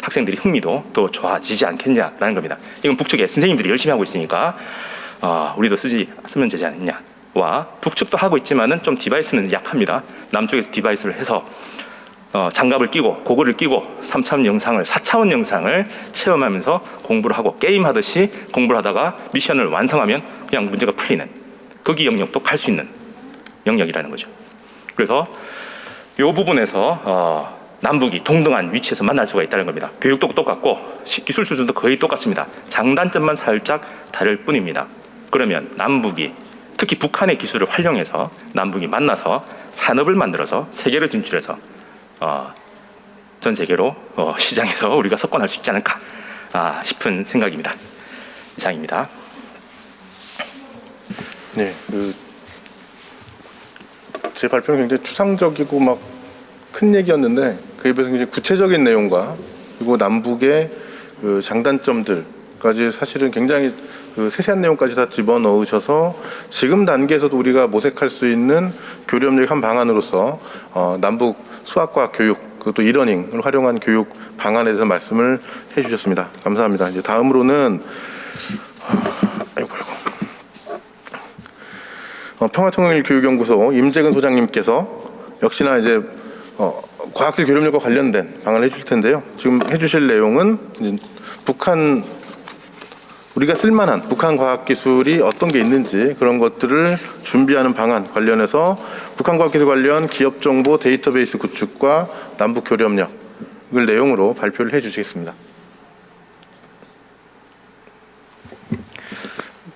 학생들이 흥미도 더 좋아지지 않겠냐라는 겁니다. 이건 북측에 선생님들이 열심히 하고 있으니까 우리도 쓰면 되지 않느냐와, 북측도 하고 있지만은 좀 디바이스는 약합니다. 남쪽에서 디바이스를 해서 장갑을 끼고 고글을 끼고 3차원 영상을 4차원 영상을 체험하면서 공부를 하고 게임하듯이 공부를 하다가 미션을 완성하면 그냥 문제가 풀리는, 거기 영역도 갈 수 있는 영역이라는 거죠. 그래서 이 부분에서 남북이 동등한 위치에서 만날 수가 있다는 겁니다. 교육도 똑같고 기술 수준도 거의 똑같습니다. 장단점만 살짝 다를 뿐입니다. 그러면 남북이 특히 북한의 기술을 활용해서 남북이 만나서 산업을 만들어서 세계로 진출해서 전 세계로 시장에서 우리가 석권할 수 있지 않을까 싶은 생각입니다. 이상입니다. 네, 제 발표는 굉장히 추상적이고 막 큰 얘기였는데 그에 비해서 굉장히 구체적인 내용과 그리고 남북의 그 장단점들까지 사실은 굉장히 그 세세한 내용까지 다 집어넣으셔서 지금 단계에서도 우리가 모색할 수 있는 교류협력의 한 방안으로서 남북 수학과 교육 그리고 또 이러닝을 활용한 교육 방안에 대해서 말씀을 해주셨습니다. 감사합니다. 이제 다음으로는 평화통일교육연구소 임재근 소장님께서 역시나 이제 과학기술 교류협력과 관련된 방안을 해주실 텐데요. 지금 해주실 내용은 이제 우리가 쓸만한 북한 과학기술이 어떤 게 있는지 그런 것들을 준비하는 방안 관련해서 북한 과학기술 관련 기업정보 데이터베이스 구축과 남북 교류협력을 내용으로 발표를 해주시겠습니다.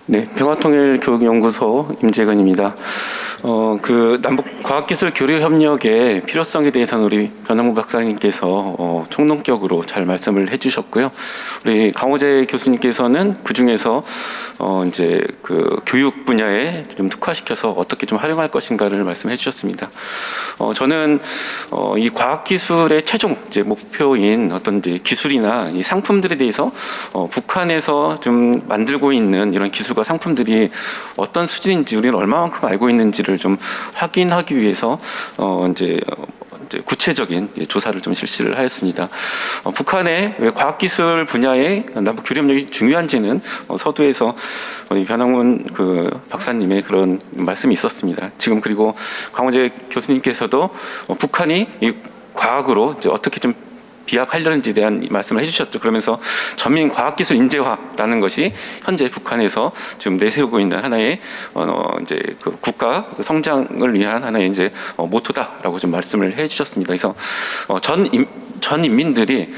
네, 평화통일교육연구소 임재근입니다. 그 남북 과학기술 교류 협력의 필요성에 대해서는 우리 변형무 박사님께서 총론적으로 잘 말씀을 해주셨고요. 우리 강호재 교수님께서는 그 중에서 이제 그 교육 분야에 좀 특화시켜서 어떻게 좀 활용할 것인가를 말씀해 주셨습니다. 저는 이 과학기술의 최종 이제 목표인 어떤 이제 기술이나 이 상품들에 대해서 북한에서 좀 만들고 있는 이런 기술과 상품들이 어떤 수준인지 우리는 얼마만큼 알고 있는지를 좀 확인하기 위해서 이제 구체적인 조사를 좀 실시를 하였습니다. 북한의 왜 과학기술 분야의 남북 교류협력이 중요한지는 서두에서 우리 변형문 그 박사님의 그런 말씀이 있었습니다. 지금 그리고 강호재 교수님께서도 북한이 이 과학으로 이제 어떻게 좀 비약하려는지에 대한 말씀을 해주셨죠. 그러면서 전민 과학기술 인재화라는 것이 현재 북한에서 지금 내세우고 있는 하나의 이제 그 국가 성장을 위한 하나의 이제 모토다라고 좀 말씀을 해주셨습니다. 그래서 전 인민들이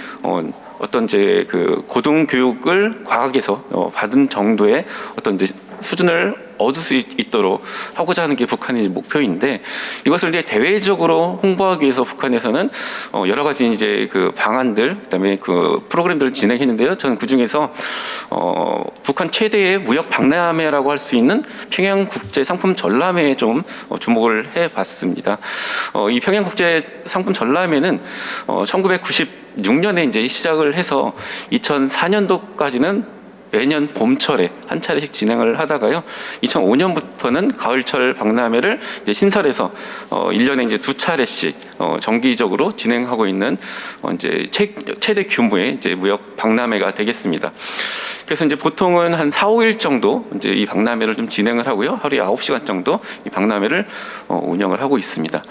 어떤 이제 그 고등 교육을 과학에서 받은 정도의 어떤 이제 수준을 얻을 수 있도록 하고자 하는 게 북한의 목표인데, 이것을 이제 대외적으로 홍보하기 위해서 북한에서는 여러 가지 이제 그 방안들, 그다음에 그 프로그램들을 진행했는데요. 저는 그 중에서 북한 최대의 무역 박람회라고 할 수 있는 평양 국제 상품 전람회에 좀 주목을 해봤습니다. 이 평양 국제 상품 전람회는 1996년에 이제 시작을 해서 2004년도까지는 매년 봄철에 한 차례씩 진행을 하다가요. 2005년부터는 가을철 박람회를 이제 신설해서 1년에 이제 2차례씩 정기적으로 진행하고 있는 이제 최대 규모의 이제 무역 박람회가 되겠습니다. 그래서 이제 보통은 한 4, 5일 정도 이제 이 박람회를 좀 진행을 하고요. 하루에 9시간 정도 이 박람회를 운영을 하고 있습니다.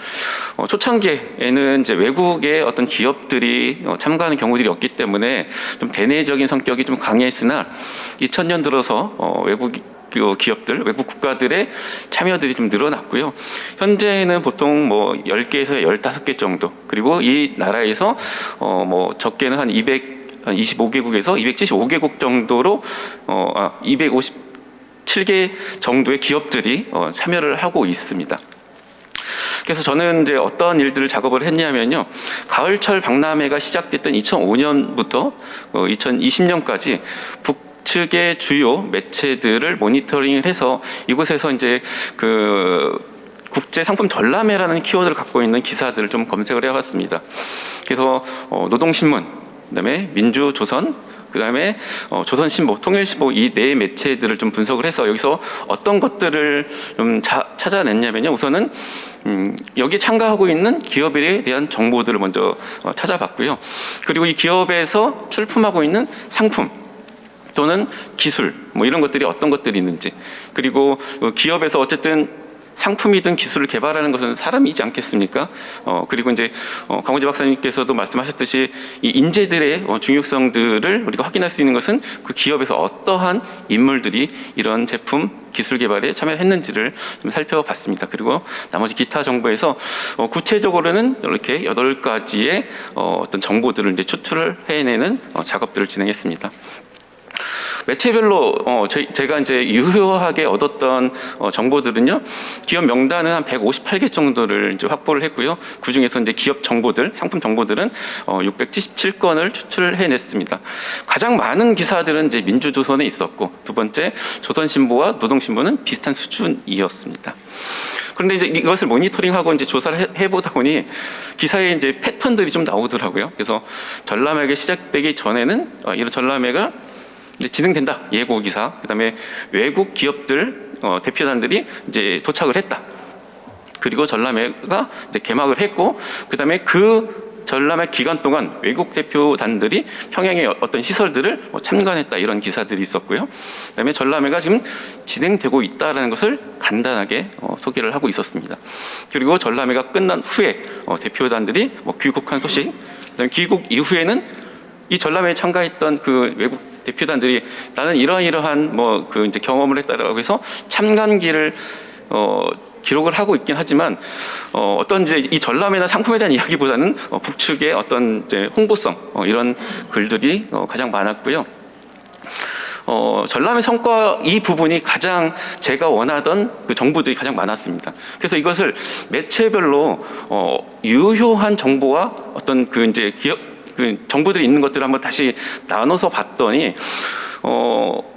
초창기에는 이제 외국의 어떤 기업들이 참가하는 경우들이 없기 때문에 좀 대내적인 성격이 좀 강했으나 2000년 들어서 외국 기업들, 외국 국가들의 참여들이 좀 늘어났고요. 현재는 보통 뭐 10개에서 15개 정도, 그리고 이 나라에서 뭐 적게는 한 225개국에서 275개국 정도로 257개 정도의 기업들이 참여를 하고 있습니다. 그래서 저는 이제 어떤 일들을 작업을 했냐면요. 가을철 박람회가 시작됐던 2005년부터 2020년까지 북측의 주요 매체들을 모니터링을 해서 이곳에서 이제 그 국제 상품 전람회라는 키워드를 갖고 있는 기사들을 좀 검색을 해봤습니다. 그래서 노동신문, 그다음에 민주조선, 그다음에 조선신보, 통일신보 이 네 매체들을 좀 분석을 해서 여기서 어떤 것들을 좀 찾아냈냐면요. 우선은 여기에 참가하고 있는 기업에 대한 정보들을 먼저 찾아봤고요. 그리고 이 기업에서 출품하고 있는 상품 또는 기술 뭐 이런 것들이 어떤 것들이 있는지, 그리고 기업에서 어쨌든 상품이든 기술을 개발하는 것은 사람이지 않겠습니까? 그리고 이제 강호재 박사님께서도 말씀하셨듯이 이 인재들의 중요성들을 우리가 확인할 수 있는 것은 그 기업에서 어떠한 인물들이 이런 제품 기술 개발에 참여했는지를 좀 살펴봤습니다. 그리고 나머지 기타 정보에서 구체적으로는 이렇게 8가지의 어떤 정보들을 이제 추출을 해내는 작업들을 진행했습니다. 매체별로 제가 이제 유효하게 얻었던 정보들은요, 기업 명단은 한 158개 정도를 이제 확보를 했고요. 그 중에서 이제 기업 정보들, 상품 정보들은 677건을 추출을 해냈습니다. 가장 많은 기사들은 이제 민주조선에 있었고, 두 번째 조선신보와 노동신보는 비슷한 수준이었습니다. 그런데 이제 이것을 모니터링하고 이제 조사를 해보다 보니 기사에 이제 패턴들이 좀 나오더라고요. 그래서 전람회가 시작되기 전에는 이런 전람회가 이제 진행된다. 예고 기사. 그다음에 외국 기업들 대표단들이 이제 도착을 했다. 그리고 전람회가 이제 개막을 했고, 그다음에 그 전람회 기간 동안 외국 대표단들이 평양의 어떤 시설들을 참관했다. 이런 기사들이 있었고요. 그다음에 전람회가 지금 진행되고 있다라는 것을 간단하게 소개를 하고 있었습니다. 그리고 전람회가 끝난 후에 대표단들이 귀국한 소식. 그다음에 귀국 이후에는 이 전람회에 참가했던 그 외국 대표단들이 나는 이러한 그 이제 경험을 했다라고 해서 참관기를 기록을 하고 있긴 하지만 어떤 이제 이 전람회나 상품에 대한 이야기보다는 북측의 어떤 이제 홍보성 이런 글들이 가장 많았고요. 전람회 성과 이 부분이 가장 제가 원하던 그 정보들이 가장 많았습니다. 그래서 이것을 매체별로 유효한 정보와 어떤 그 이제 그 정보들이 있는 것들을 한번 다시 나눠서 봤더니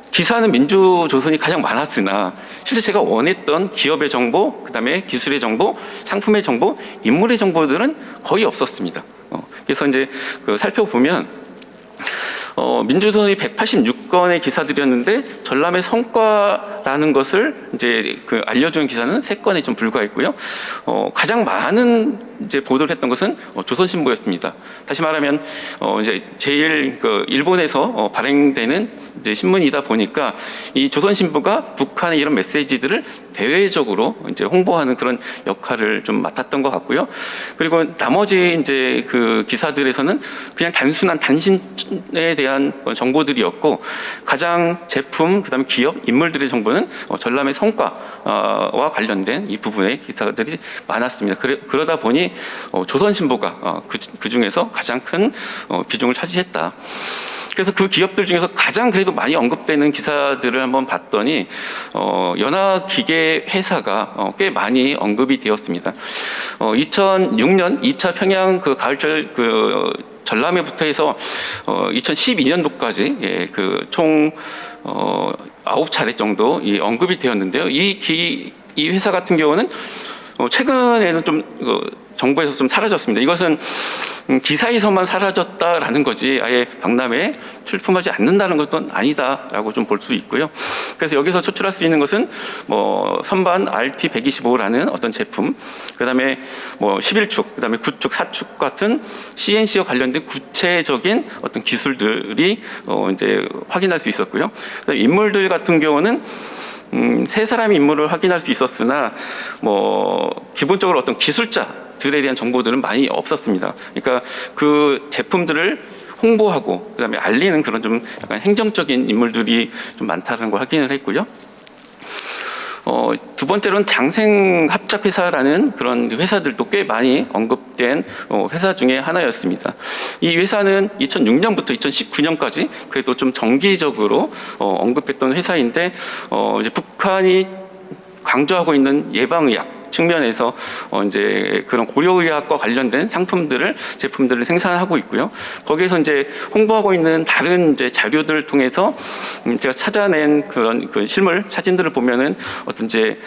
기사는 민주조선이 가장 많았으나 실제 제가 원했던 기업의 정보, 그다음에 기술의 정보, 상품의 정보, 인물의 정보들은 거의 없었습니다. 그래서 이제 살펴보면 민주조선이 186건의 기사들이었는데 전람회 성과라는 것을 이제 알려주는 기사는 3건에 좀 불과했고요. 가장 많은 이제 보도를 했던 것은 조선신보였습니다. 다시 말하면 이제 제일 일본에서 발행되는 이제 신문이다 보니까 이 조선신보가 북한의 이런 메시지들을 대외적으로 이제 홍보하는 그런 역할을 좀 맡았던 것 같고요. 그리고 나머지 이제 그 기사들에서는 그냥 단순한 단신에 대한 정보들이었고, 가장 제품, 그다음에 기업, 인물들의 정보는 전람회 성과와 관련된 이 부분의 기사들이 많았습니다. 그러다 보니 조선신보가 그 중에서 가장 큰 비중을 차지했다. 그래서 그 기업들 중에서 가장 그래도 많이 언급되는 기사들을 한번 봤더니 연합기계 회사가 꽤 많이 언급이 되었습니다. 2006년 2차 평양 가을철 전람회부터 해서 2012년도까지 총 9차례 정도 언급이 되었는데요. 이 회사 같은 경우는 최근에는 좀 정부에서 좀 사라졌습니다. 이것은 기사에서만 사라졌다라는 거지 아예 박람회에 출품하지 않는다는 것은 아니다라고 좀 볼 수 있고요. 그래서 여기서 추출할 수 있는 것은 선반 RT125라는 어떤 제품, 그다음에 11축, 그다음에 9축, 4축 같은 CNC와 관련된 구체적인 어떤 기술들이 이제 확인할 수 있었고요. 인물들 같은 경우는 세 사람의 인물을 확인할 수 있었으나 기본적으로 어떤 기술자들에 대한 정보들은 많이 없었습니다. 그러니까 그 제품들을 홍보하고 그다음에 알리는 그런 좀 약간 행정적인 인물들이 좀 많다는 걸 확인을 했고요. 두 번째로는 장생합작회사라는 그런 회사들도 꽤 많이 언급된 회사 중에 하나였습니다. 이 회사는 2006년부터 2019년까지 그래도 좀 정기적으로 언급했던 회사인데 이제 북한이 강조하고 있는 예방의학 측면에서 이제 그런 고려의학과 관련된 제품들을 생산하고 있고요. 거기에서 이제 홍보하고 있는 다른 이제 자료들을 통해서 제가 찾아낸 그런 실물 사진들을 보면은 어떤 이제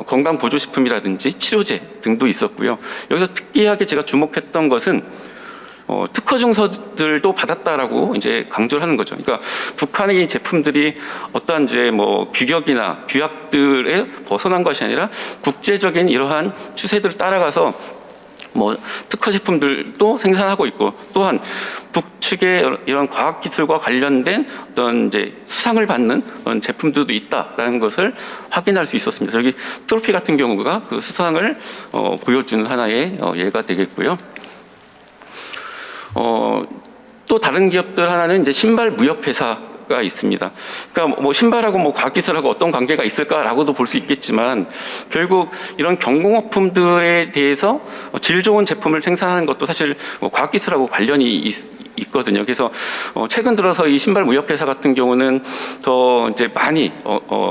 건강 보조식품이라든지 치료제 등도 있었고요. 여기서 특이하게 제가 주목했던 것은 특허 증서들도 받았다라고 이제 강조를 하는 거죠. 그러니까 북한의 이 제품들이 어떠한 이제 규격이나 규약들에 벗어난 것이 아니라 국제적인 이러한 추세들을 따라가서 뭐 특허 제품들도 생산하고 있고, 또한 북측의 이런 과학기술과 관련된 어떤 이제 수상을 받는 그런 제품들도 있다라는 것을 확인할 수 있었습니다. 여기 트로피 같은 경우가 그 수상을 보여주는 하나의 예가 되겠고요. 또 다른 기업들 하나는 이제 신발 무역 회사가 있습니다. 그러니까 뭐 신발하고 뭐 과학기술하고 어떤 관계가 있을까라고도 볼 수 있겠지만, 결국 이런 경공업품들에 대해서 질 좋은 제품을 생산하는 것도 사실 뭐 과학기술하고 관련이 있거든요. 그래서 최근 들어서 이 신발 무역 회사 같은 경우는 더 이제 많이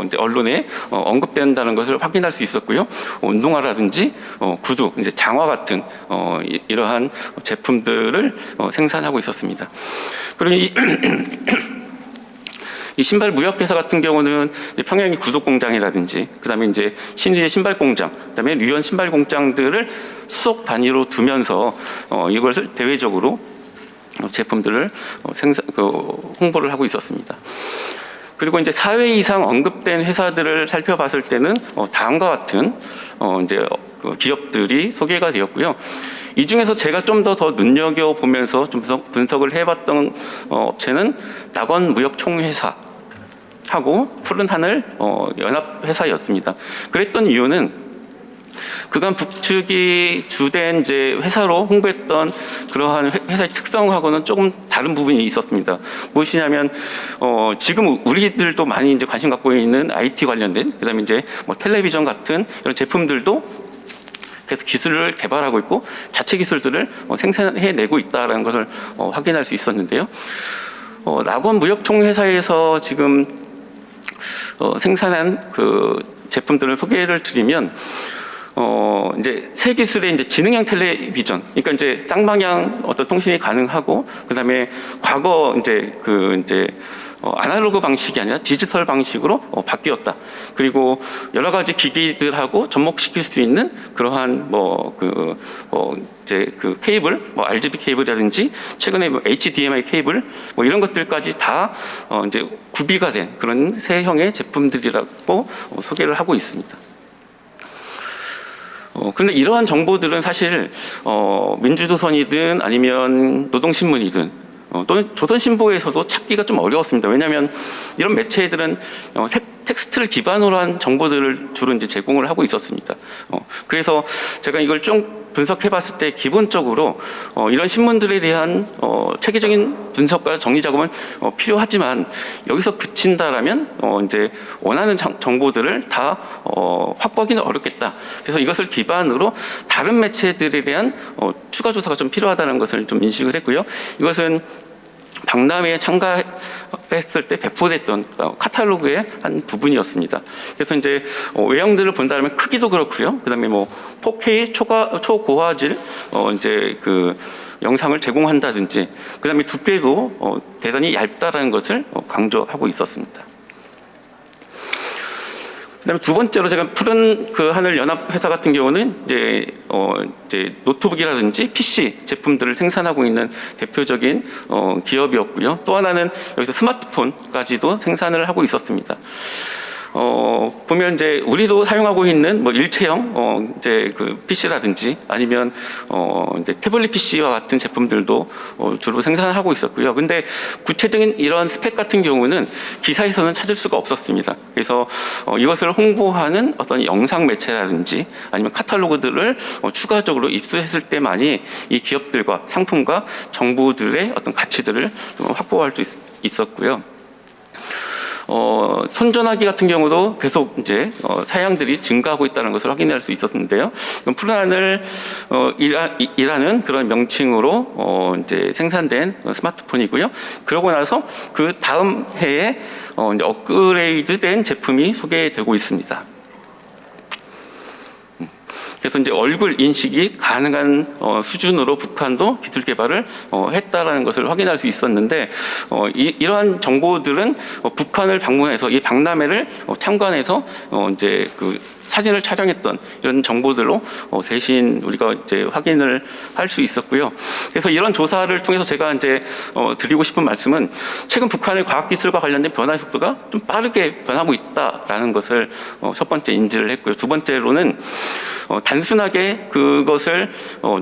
이제 언론에 언급된다는 것을 확인할 수 있었고요. 운동화라든지 구두, 이제 장화 같은 이러한 제품들을 생산하고 있었습니다. 그리고 이 신발 무역 회사 같은 경우는 평양의 구두 공장이라든지, 그다음에 이제 신주의 신발 공장, 그다음에 류현 신발 공장들을 수속 단위로 두면서 이것을 대외적으로 제품들을 홍보를 하고 있었습니다. 그리고 이제 4회 이상 언급된 회사들을 살펴봤을 때는 다음과 같은 이제 기업들이 소개가 되었고요. 이 중에서 제가 좀 더 눈여겨 보면서 좀 분석을 해봤던 업체는 낙원무역총회사 하고 푸른 하늘 연합회사였습니다. 그랬던 이유는 그간 북측이 주된 이제 회사로 홍보했던 그러한 회사의 특성하고는 조금 다른 부분이 있었습니다. 무엇이냐면 지금 우리들도 많이 이제 관심 갖고 있는 IT 관련된, 그다음에 이제 뭐 텔레비전 같은 이런 제품들도 계속 기술을 개발하고 있고 자체 기술들을 생산해내고 있다라는 것을 확인할 수 있었는데요. 낙원무역총회사에서 지금 생산한 그 제품들을 소개를 드리면, 이제 새 기술의 이제 지능형 텔레비전, 그러니까 이제 쌍방향 어떤 통신이 가능하고, 그다음에 과거 이제 아날로그 방식이 아니라 디지털 방식으로 바뀌었다. 그리고 여러 가지 기기들하고 접목시킬 수 있는 그러한 이제 그 케이블, RGB 케이블이라든지 최근에 HDMI 케이블 이런 것들까지 다 이제 구비가 된 그런 새형의 제품들이라고 소개를 하고 있습니다. 그런데 이러한 정보들은 사실 민주조선이든 아니면 노동신문이든 또는 조선신보에서도 찾기가 좀 어려웠습니다. 왜냐하면 이런 매체들은 텍스트를 기반으로 한 정보들을 주로 이제 제공을 하고 있었습니다. 그래서 제가 이걸 쭉 분석해봤을 때 기본적으로 이런 신문들에 대한 체계적인 분석과 정리 작업은 필요하지만, 여기서 그친다라면 이제 원하는 정보들을 다 확보하기는 어렵겠다. 그래서 이것을 기반으로 다른 매체들에 대한 추가 조사가 좀 필요하다는 것을 좀 인식을 했고요. 이것은 박람회에 참가했을 때 배포됐던 카탈로그의 한 부분이었습니다. 그래서 이제 외형들을 본다면 크기도 그렇고요. 그다음에 뭐 4K 초고화질 이제 그 영상을 제공한다든지, 그다음에 두께도 대단히 얇다라는 것을 강조하고 있었습니다. 그다음에 두 번째로 제가 푸른 그 하늘 연합 회사 같은 경우는 이제 노트북이라든지 PC 제품들을 생산하고 있는 대표적인 기업이었고요. 또 하나는 여기서 스마트폰까지도 생산을 하고 있었습니다. 보면 이제 우리도 사용하고 있는 뭐 일체형 이제 그 PC라든지 아니면 이제 태블릿 PC와 같은 제품들도 주로 생산하고 있었고요. 근데 구체적인 이런 스펙 같은 경우는 기사에서는 찾을 수가 없었습니다. 그래서 이것을 홍보하는 어떤 영상 매체라든지 아니면 카탈로그들을 추가적으로 입수했을 때만이 이 기업들과 상품과 정보들의 어떤 가치들을 좀 확보할 수 있었고요. 손전화기 같은 경우도 계속 이제 사양들이 증가하고 있다는 것을 확인할 수 있었는데요. 푸른 하늘 이라는 그런 명칭으로 이제 생산된 스마트폰이고요. 그러고 나서 그 다음 해에 이제 업그레이드된 제품이 소개되고 있습니다. 그래서 이제 얼굴 인식이 가능한 수준으로 북한도 기술 개발을 했다라는 것을 확인할 수 있었는데, 이러한 정보들은 북한을 방문해서 이 박람회를 참관해서 이제 그 사진을 촬영했던 이런 정보들로 대신 우리가 이제 확인을 할 수 있었고요. 그래서 이런 조사를 통해서 제가 이제 드리고 싶은 말씀은 최근 북한의 과학기술과 관련된 변화 속도가 좀 빠르게 변하고 있다라는 것을 첫 번째 인지를 했고요. 두 번째로는 단순하게 그것을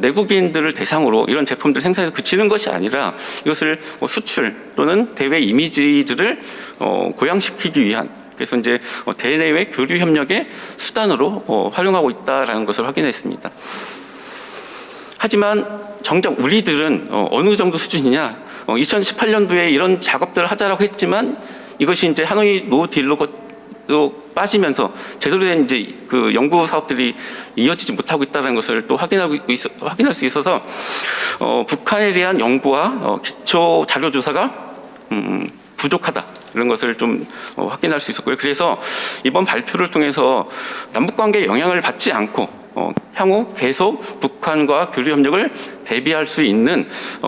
내국인들을 대상으로 이런 제품들 생산해서 그치는 것이 아니라 이것을 수출 또는 대외 이미지들을 고양시키기 위한, 그래서 이제 대내외 교류 협력의 수단으로 활용하고 있다라는 것을 확인했습니다. 하지만 정작 우리들은 어느 정도 수준이냐? 2018년도에 이런 작업들을 하자라고 했지만 이것이 이제 하노이 노 딜로 또 빠지면서 제대로 된 이제 그 연구 사업들이 이어지지 못하고 있다는 것을 또 확인할 수 있어서 북한에 대한 연구와 기초 자료 조사가 부족하다, 이런 것을 좀 확인할 수 있었고요. 그래서 이번 발표를 통해서 남북 관계에 영향을 받지 않고 향후 계속 북한과 교류 협력을 대비할 수 있는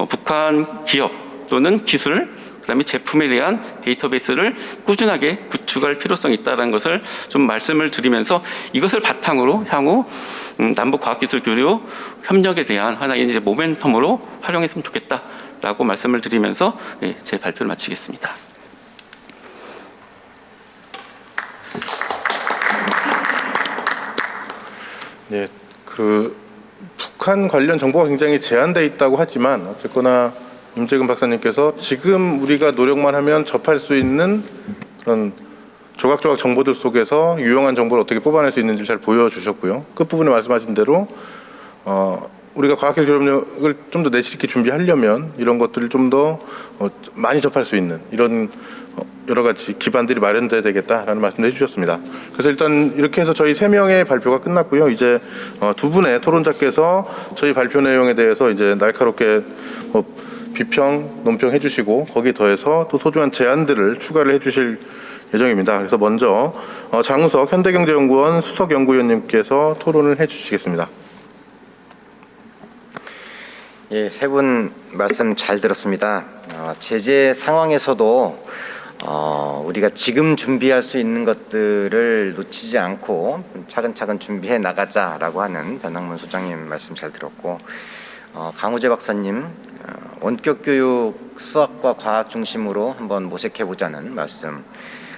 북한 기업 또는 기술, 그다음에 제품에 대한 데이터베이스를 꾸준하게 구축할 필요성이 있다는 것을 좀 말씀을 드리면서 이것을 바탕으로 향후 남북 과학기술 교류 협력에 대한 하나의 이제 모멘텀으로 활용했으면 좋겠다라고 말씀을 드리면서 제 발표를 마치겠습니다. 네, 북한 관련 정보가 굉장히 제한되어 있다고 하지만 어쨌거나 임재근 박사님께서 지금 우리가 노력만 하면 접할 수 있는 그런 조각조각 정보들 속에서 유용한 정보를 어떻게 뽑아낼 수 있는지 잘 보여주셨고요. 끝부분에 말씀하신 대로 우리가 과학기술 협력을 좀 더 내실 있게 준비하려면 이런 것들을 좀 더 많이 접할 수 있는 이런 여러 가지 기반들이 마련돼야 되겠다라는 말씀을 해주셨습니다. 그래서 일단 이렇게 해서 저희 3명의 발표가 끝났고요. 이제 두 분의 토론자께서 저희 발표 내용에 대해서 이제 날카롭게 비평, 논평 해주시고 거기에 더해서 또 소중한 제안들을 추가를 해주실 예정입니다. 그래서 먼저 장우석 현대경제연구원 수석연구위원님께서 토론을 해주시겠습니다. 예, 세 분 말씀 잘 들었습니다. 제재 상황에서도 우리가 지금 준비할 수 있는 것들을 놓치지 않고 차근차근 준비해 나가자라고 하는 변학문 소장님 말씀 잘 들었고, 강우재 박사님 원격 교육 수학과 과학 중심으로 한번 모색해 보자는 말씀,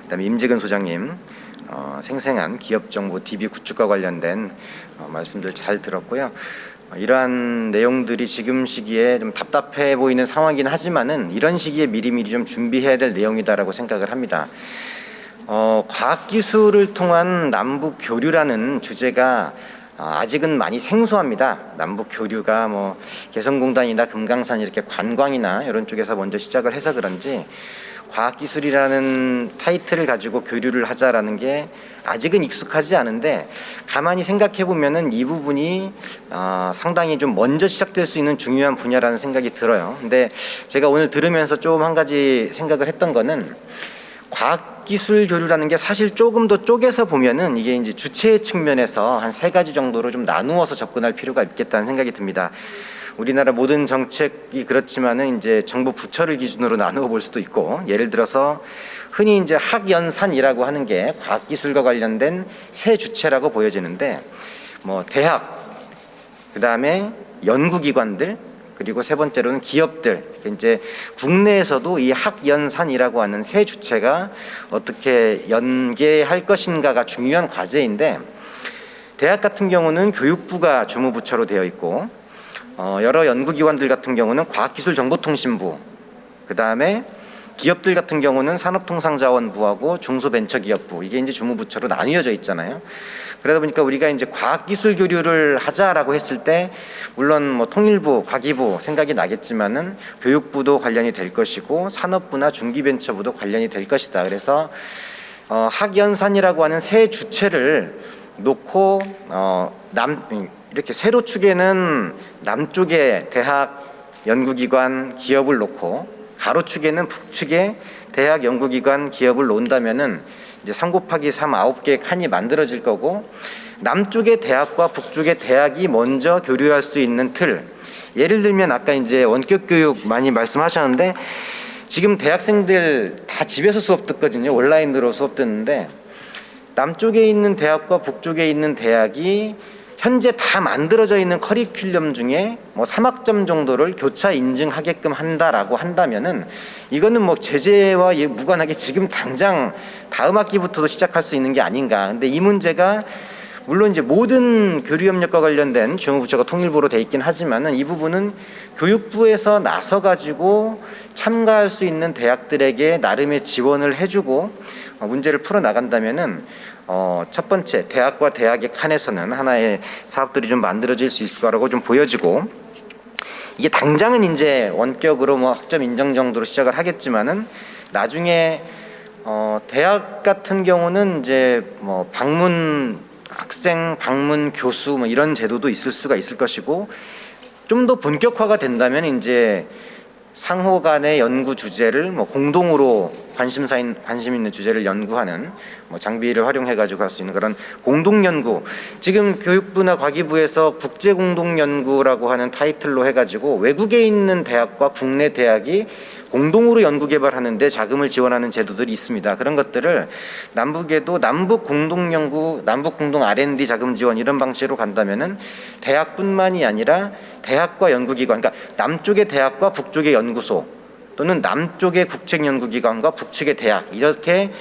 그다음에 임재근 소장님 생생한 기업 정보 DB 구축과 관련된 말씀들 잘 들었고요. 이러한 내용들이 지금 시기에 좀 답답해 보이는 상황이긴 하지만은 이런 시기에 미리미리 좀 준비해야 될 내용이다라고 생각을 합니다. 과학기술을 통한 남북 교류라는 주제가 아직은 많이 생소합니다. 남북 교류가 뭐 개성공단이나 금강산 이렇게 관광이나 이런 쪽에서 먼저 시작을 해서 그런지 과학기술이라는 타이틀을 가지고 교류를 하자라는 게 아직은 익숙하지 않은데, 가만히 생각해 보면은 이 부분이 상당히 좀 먼저 시작될 수 있는 중요한 분야라는 생각이 들어요. 근데 제가 오늘 들으면서 좀 한 가지 생각을 했던 거는, 과학기술 교류라는 게 사실 조금 더 쪼개서 보면은 이게 이제 주체 측면에서 한 3가지 정도로 좀 나누어서 접근할 필요가 있겠다는 생각이 듭니다. 우리나라 모든 정책이 그렇지만은 이제 정부 부처를 기준으로 나누어 볼 수도 있고, 예를 들어서 흔히 이제 학연산이라고 하는 게 과학기술과 관련된 세 주체라고 보여지는데, 뭐 대학, 그 다음에 연구기관들, 그리고 세 번째로는 기업들, 이제 국내에서도 이 학연산이라고 하는 세 주체가 어떻게 연계할 것인가가 중요한 과제인데, 대학 같은 경우는 교육부가 주무부처로 되어 있고, 여러 연구기관들 같은 경우는 과학기술정보통신부, 그 다음에 기업들 같은 경우는 산업통상자원부하고 중소벤처기업부, 이게 이제 주무부처로 나뉘어져 있잖아요. 그러다 보니까 우리가 이제 과학기술 교류를 하자라고 했을 때 물론 뭐 통일부, 과기부 생각이 나겠지만은 교육부도 관련이 될 것이고 산업부나 중기벤처부도 관련이 될 것이다. 그래서 학연산이라고 하는 세 주체를 놓고 이렇게 세로 축에는 남쪽에 대학, 연구기관, 기업을 놓고 가로축에는 북축에 대학, 연구기관, 기업을 놓는다면은 이제 3곱하기 3 9개의 칸이 만들어질 거고, 남쪽의 대학과 북쪽의 대학이 먼저 교류할 수 있는 틀, 예를 들면 아까 이제 원격 교육 많이 말씀하셨는데 지금 대학생들 다 집에서 수업 듣거든요. 온라인으로 수업 듣는데 남쪽에 있는 대학과 북쪽에 있는 대학이 현재 다 만들어져 있는 커리큘럼 중에 뭐 3학점 정도를 교차 인증하게끔 한다라고 한다면은 이거는 뭐 제재와 무관하게 지금 당장 다음 학기부터도 시작할 수 있는 게 아닌가. 근데 이 문제가 물론 이제 모든 교류 협력과 관련된 주무부처가 통일부로 돼 있긴 하지만은 이 부분은 교육부에서 나서 가지고 참가할 수 있는 대학들에게 나름의 지원을 해주고 문제를 풀어 나간다면은 첫 번째 대학과 대학의 칸에서는 하나의 사업들이 좀 만들어질 수 있을 거라고 좀 보여지고, 이게 당장은 이제 원격으로 뭐 학점 인정 정도로 시작을 하겠지만은 나중에 대학 같은 경우는 이제 뭐 학생 방문 교수 뭐 이런 제도도 있을 수가 있을 것이고, 좀 더 본격화가 된다면 이제 상호 간의 연구 주제를 뭐 공동으로 관심 있는 주제를 연구하는 뭐 장비를 활용해 가지고 할 수 있는 그런 공동 연구, 지금 교육부나 과기부에서 국제 공동 연구라고 하는 타이틀로 해 가지고 외국에 있는 대학과 국내 대학이 공동으로 연구 개발하는데 자금을 지원하는 제도들이 있습니다. 그런 것들을 남북에도 남북 공동 연구, 남북 공동 R&D 자금 지원 이런 방식으로 간다면은 대학뿐만이 아니라 대학과 연구기관, 그러니까 남쪽의 대학과 북쪽의 연구소 또는 남쪽의 국책연구기관과 북측의 대학 이렇게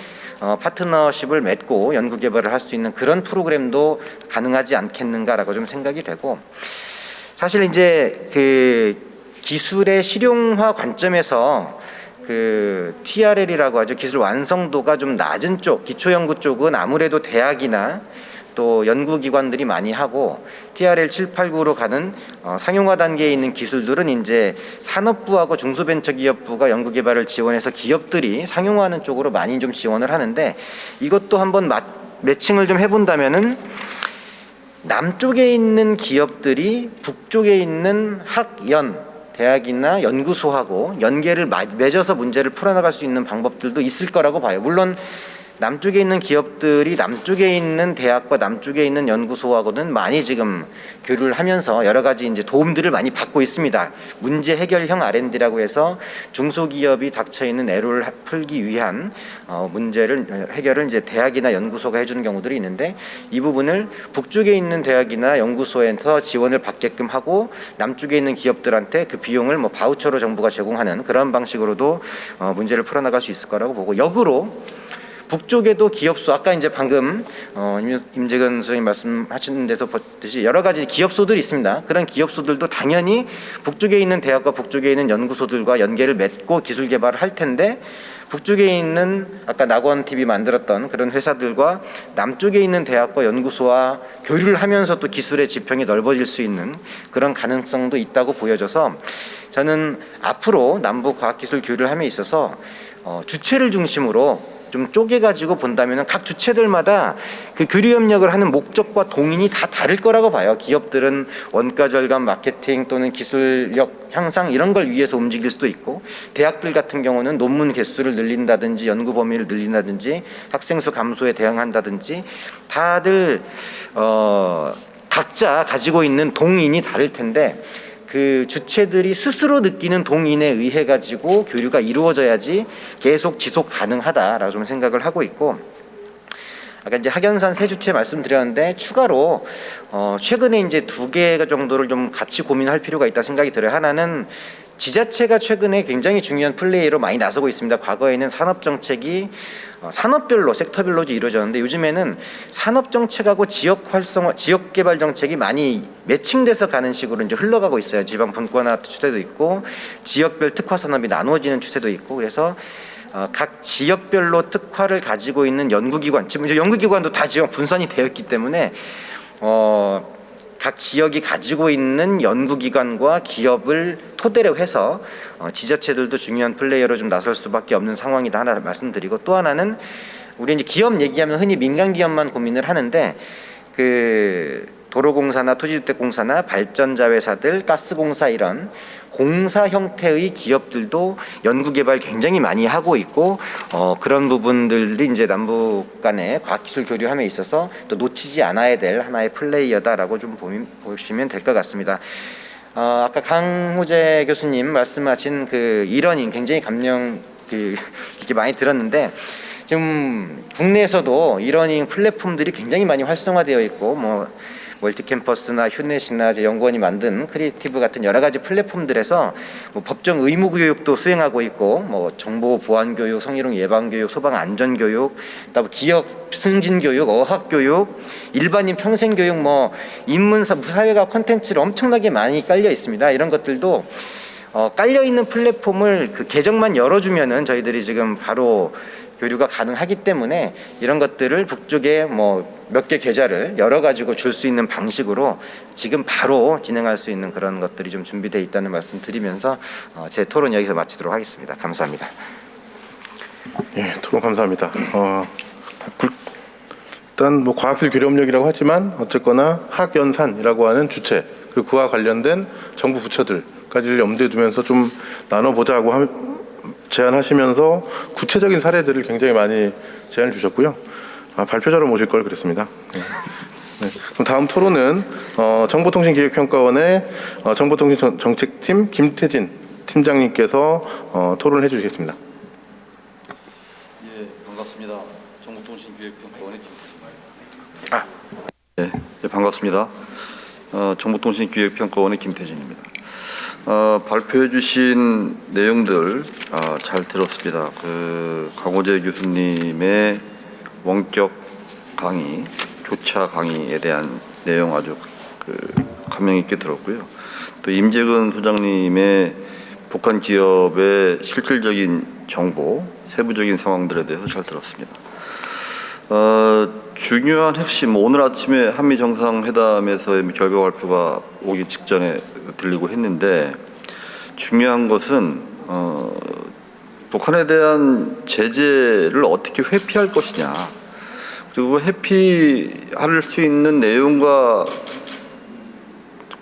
파트너십을 맺고 연구 개발을 할 수 있는 그런 프로그램도 가능하지 않겠는가라고 좀 생각이 되고, 사실 이제 그 기술의 실용화 관점에서 그 TRL이라고 하죠. 기술 완성도가 좀 낮은 쪽, 기초연구 쪽은 아무래도 대학이나 또 연구기관들이 많이 하고, TRL 789로 가는 상용화 단계에 있는 기술들은 이제 산업부하고 중소벤처기업부가 연구개발을 지원해서 기업들이 상용화하는 쪽으로 많이 좀 지원을 하는데, 이것도 한번 매칭을 좀 해본다면은 남쪽에 있는 기업들이 북쪽에 있는 대학이나 연구소하고 연계를 맺어서 문제를 풀어나갈 수 있는 방법들도 있을 거라고 봐요. 물론 남쪽에 있는 기업들이 남쪽에 있는 대학과 남쪽에 있는 연구소하고는 많이 지금 교류를 하면서 여러 가지 이제 도움들을 많이 받고 있습니다. 문제 해결형 R&D라고 해서 중소기업이 닥쳐 있는 애로를 풀기 위한 문제를 해결을 이제 대학이나 연구소가 해주는 경우들이 있는데, 이 부분을 북쪽에 있는 대학이나 연구소에서 지원을 받게끔 하고 남쪽에 있는 기업들한테 그 비용을 뭐 바우처로 정부가 제공하는 그런 방식으로도 문제를 풀어나갈 수 있을 거라고 보고, 역으로 북쪽에도 기업소, 아까 이제 방금 임재근 선생님 말씀하신 데서 봤듯이 여러 가지 기업소들이 있습니다. 그런 기업소들도 당연히 북쪽에 있는 대학과 북쪽에 있는 연구소들과 연계를 맺고 기술 개발을 할 텐데, 북쪽에 있는 아까 낙원 TV 만들었던 그런 회사들과 남쪽에 있는 대학과 연구소와 교류를 하면서 또 기술의 지평이 넓어질 수 있는 그런 가능성도 있다고 보여져서, 저는 앞으로 남북 과학기술 교류를 함에 있어서 주체를 중심으로 좀 쪼개가지고 본다면 각 주체들마다 그 교류 협력을 하는 목적과 동인이 다 다를 거라고 봐요. 기업들은 원가 절감, 마케팅 또는 기술력 향상 이런 걸 위해서 움직일 수도 있고, 대학들 같은 경우는 논문 개수를 늘린다든지 연구 범위를 늘린다든지 학생 수 감소에 대응한다든지 다들 각자 가지고 있는 동인이 다를 텐데, 그 주체들이 스스로 느끼는 동인에 의해 가지고 교류가 이루어져야지 계속 지속 가능하다라고 좀 생각을 하고 있고, 아까 이제 학연산 세 주체 말씀드렸는데 추가로 최근에 이제 2개 정도를 좀 같이 고민할 필요가 있다 생각이 들어요. 하나는 지자체가 최근에 굉장히 중요한 플레이로 많이 나서고 있습니다. 과거에는 산업정책이 산업별로, 섹터별로 이루어졌는데, 요즘에는 산업정책하고 지역개발정책이 많이 매칭돼서 가는 식으로 이제 흘러가고 있어요. 지방 분권화 추세도 있고, 지역별 특화산업이 나누어지는 추세도 있고, 그래서 각 지역별로 특화를 가지고 있는 연구기관, 지금 이제 연구기관도 다 지역 분산이 되어 있기 때문에 각 지역이 가지고 있는 연구기관과 기업을 토대로 해서 지자체들도 중요한 플레이어로 좀 나설 수밖에 없는 상황이다 하나 말씀드리고, 또 하나는 우리 이제 기업 얘기하면 흔히 민간 기업만 고민을 하는데, 그 도로공사나 토지주택공사나 발전자 회사들, 가스공사 이런 공사 형태의 기업들도 연구개발 굉장히 많이 하고 있고, 그런 부분들이 이제 남북 간의 과학기술 교류함에 있어서 또 놓치지 않아야 될 하나의 플레이어다라고 좀 보시면 될 것 같습니다. 아까 강호재 교수님 말씀하신 그 일원인 굉장히 감명 이렇게 많이 들었는데, 지금 국내에서도 이러닝 플랫폼들이 굉장히 많이 활성화되어 있고 뭐 멀티캠퍼스나 휴넷이나 이제 연구원이 만든 크리에이티브 같은 여러 가지 플랫폼들에서 뭐 법정 의무 교육도 수행하고 있고 뭐 정보 보안 교육, 성희롱 예방 교육, 소방 안전 교육, 그다음 기업 승진 교육, 어학 교육, 일반인 평생 교육, 뭐 인문 사회과 콘텐츠를 엄청나게 많이 깔려 있습니다. 이런 것들도 깔려 있는 플랫폼을 그 계정만 열어주면은 저희들이 지금 바로 교류가 가능하기 때문에 이런 것들을 북쪽에 뭐 몇 개 계좌를 열어 가지고 줄 수 있는 방식으로 지금 바로 진행할 수 있는 그런 것들이 좀 준비되어 있다는 말씀 드리면서 제 토론 여기서 마치도록 하겠습니다. 감사합니다. 예, 토론 감사합니다. 일단 뭐 과학기술 교류협력이라고 하지만 어쨌거나 학연산이라고 하는 주체 그리고 그와 관련된 정부 부처들까지를 염두에 두면서 좀 나눠보자고 제안하시면서 구체적인 사례들을 굉장히 많이 제안을 주셨고요. 발표자로 모실 걸 그랬습니다. 네. 그럼 다음 토론은 정보통신기획평가원의 정보통신정책팀 김태진 팀장님께서 토론을 해주시겠습니다. 예, 반갑습니다. 정보통신기획평가원의 김태진입니다. 네, 반갑습니다. 정보통신기획평가원의 김태진입니다. 발표해 주신 내용들 잘 들었습니다. 강호재 교수님의 원격 강의, 교차 강의에 대한 내용 아주 감명 있게 들었고요. 또 임재근 소장님의 북한 기업의 실질적인 정보, 세부적인 상황들에 대해서 잘 들었습니다. 중요한 핵심, 오늘 아침에 한미 정상회담에서의 결과 발표가 오기 직전에 들리고 했는데 중요한 것은 북한에 대한 제재를 어떻게 회피할 것이냐, 그리고 회피할 수 있는 내용과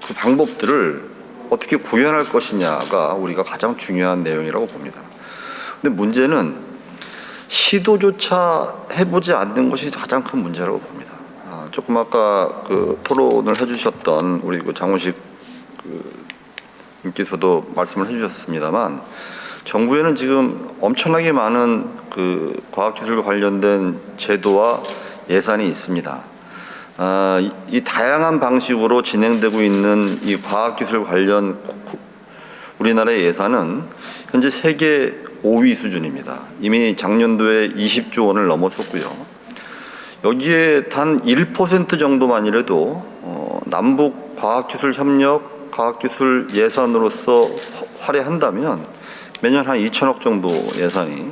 그 방법들을 어떻게 구현할 것이냐가 우리가 가장 중요한 내용이라고 봅니다. 근데 문제는 시도조차 해보지 않는 것이 가장 큰 문제라고 봅니다. 조금 아까 토론을 해주셨던 우리 장훈식 님께서도 말씀을 해주셨습니다만, 정부에는 지금 엄청나게 많은 과학기술과 관련된 제도와 예산이 있습니다. 이 다양한 방식으로 진행되고 있는 이 과학기술 관련 우리나라의 예산은 현재 세계 5위 수준입니다. 이미 작년도에 20조 원을 넘어섰고요. 여기에 단 1% 정도만이라도 남북 과학기술 협력, 과학기술 예산으로서 할애한다면 매년 한 2천억 정도 예산이